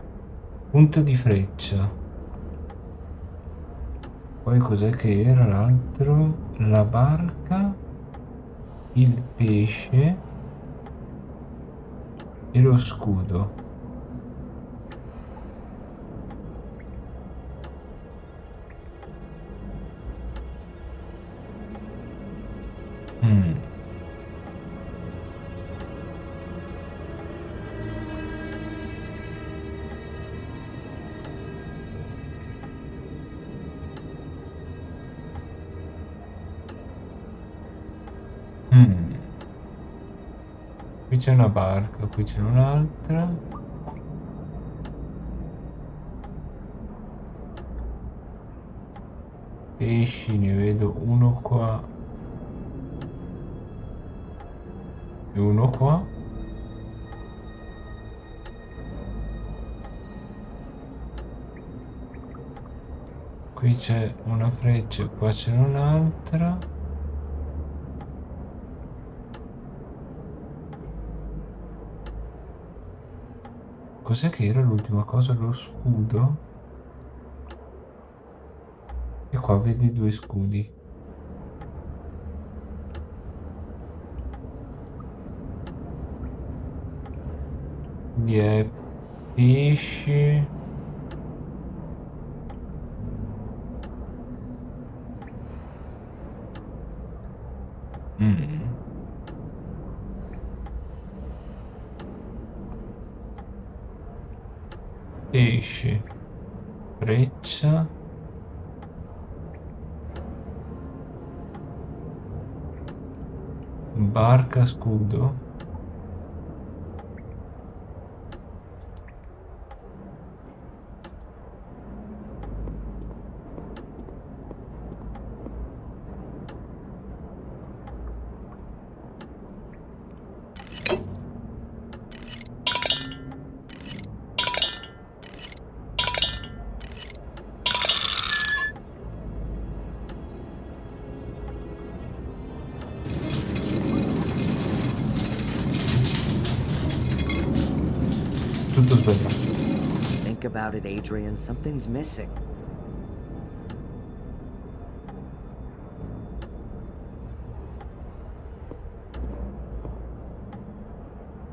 punta di freccia. Poi cos'è che era l'altro? La barca, il pesce e lo scudo. Mm. Mm. Qui c'è una barca, qui c'è un'altra. Pesci ne vedo uno qua e uno qua. Qui c'è una freccia, qua c'è un'altra. Cos'è che era l'ultima cosa? Lo scudo? E qua vedi due scudi. Quindi è pesce. Mm. Pesce, freccia, barca, scudo. Tutto sbagliato. Think about it, Adrian, something's missing.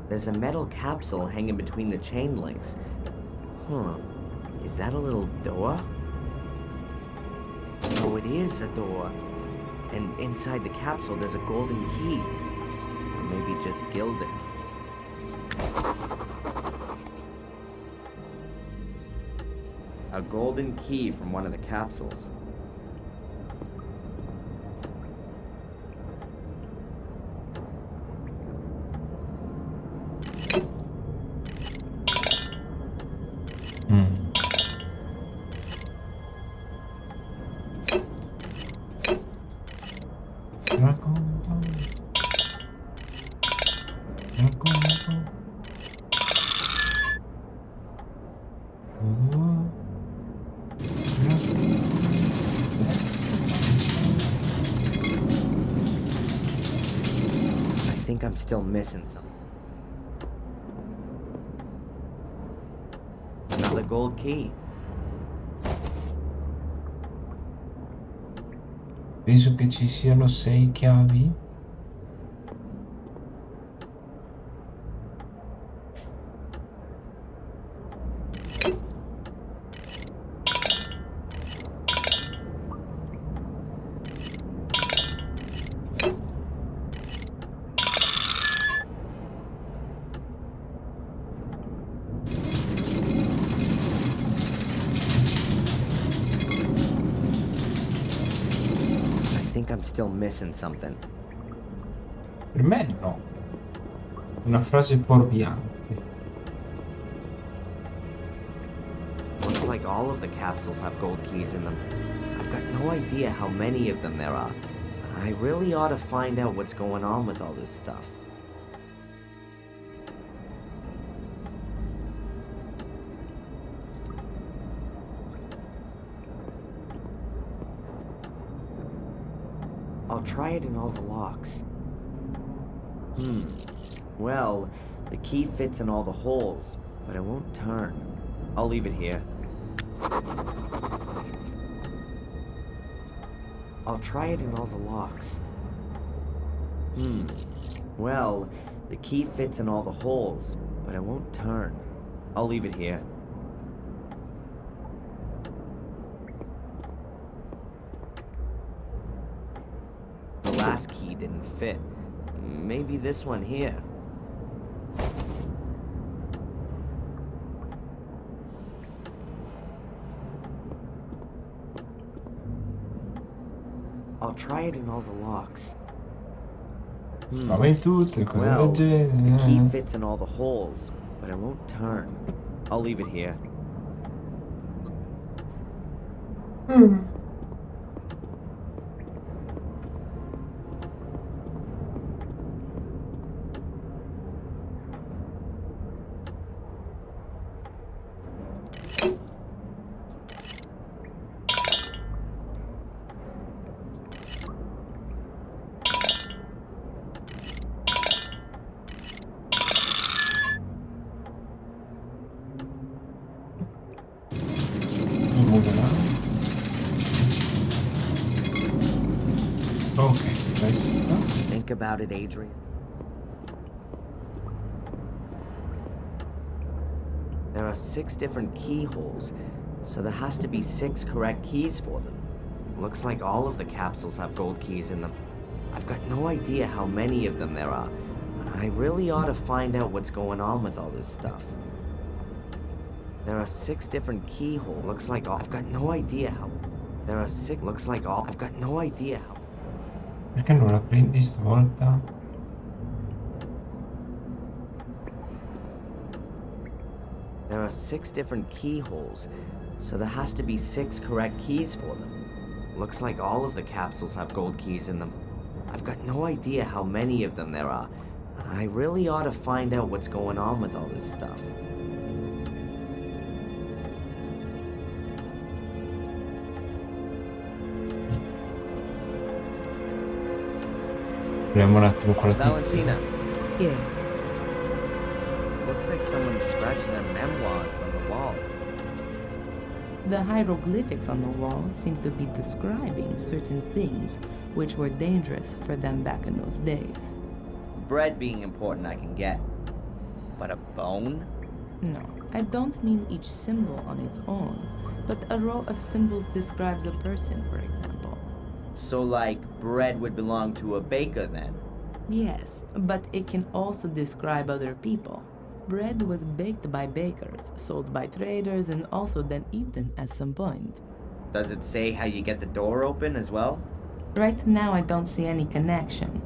There's a metal capsule hanging between the chain links. Is that a little door? So it is a door. And inside the capsule there's a golden key. Or maybe just gilded. A golden key from one of the capsules. racconto. Oh. I think I'm still missing something. Another gold key. Penso che ci siano 6 chiavi. I think I'm still missing something. Per me no. Una frase fuorviante. Looks like all of the capsules have gold keys in them. I've got no idea how many of them there are. I really ought to find out what's going on with all this stuff. I'll try it in all the locks. Well, the key fits in all the holes, but it won't turn. I'll leave it here. I'll try it in all the locks. Well, the key fits in all the holes, but it won't turn. I'll leave it here. The last key didn't fit. Maybe this one here. I'll try it in all the locks. Prova in tutte, cose Well, del the key genere. fits in all the holes, but it won't turn. I'll leave it here. Ok, questa. Think about it, Adrian. There are 6 different keyholes, so there has to be 6 correct keys for them. Looks like all of the capsules have gold keys in them. I've got no idea how many of them there are. I really ought to find out what's going on with all this stuff. There are 6 different keyholes. Looks like all. I've got no idea how. There are 6. Looks like all. I've got no idea how. Perché non la prendi stavolta? There are 6 different keyholes, so there has to be 6 correct keys for them. Looks like all of the capsules have gold keys in them. I've got no idea how many of them there are. I really ought to find out what's going on with all this stuff. Proviamo un attimo con la tizia. Valentina, Yes. looks like someone scratched their memoirs on the wall. The hieroglyphics on the wall seem to be describing certain things which were dangerous for them back in those days. Bread being important I can get. But a bone? No, I don't mean each symbol on its own, but a row of symbols describes a person, for example. So like, bread would belong to a baker then? Yes, but it can also describe other people. Bread was baked by bakers, sold by traders, and also then eaten at some point. Does it say how you get the door open as well? Right now, I don't see any connection.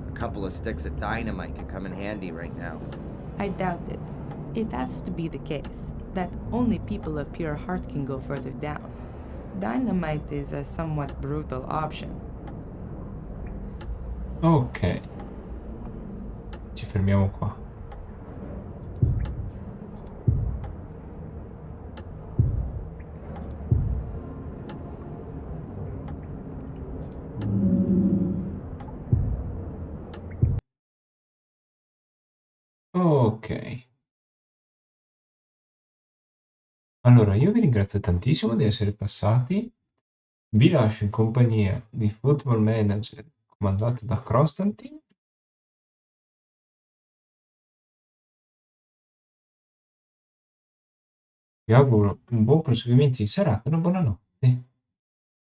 A couple of sticks of dynamite could come in handy right now. I doubt it. It has to be the case that only people of pure heart can go further down. Dynamite is a somewhat brutal option. Ok. Ci fermiamo qua. Ok. Allora, io vi ringrazio tantissimo di essere passati. Vi lascio in compagnia di Football Manager comandato da Constantine. Vi auguro un buon proseguimento di serata e una buona notte.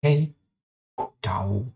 Ok? Ciao.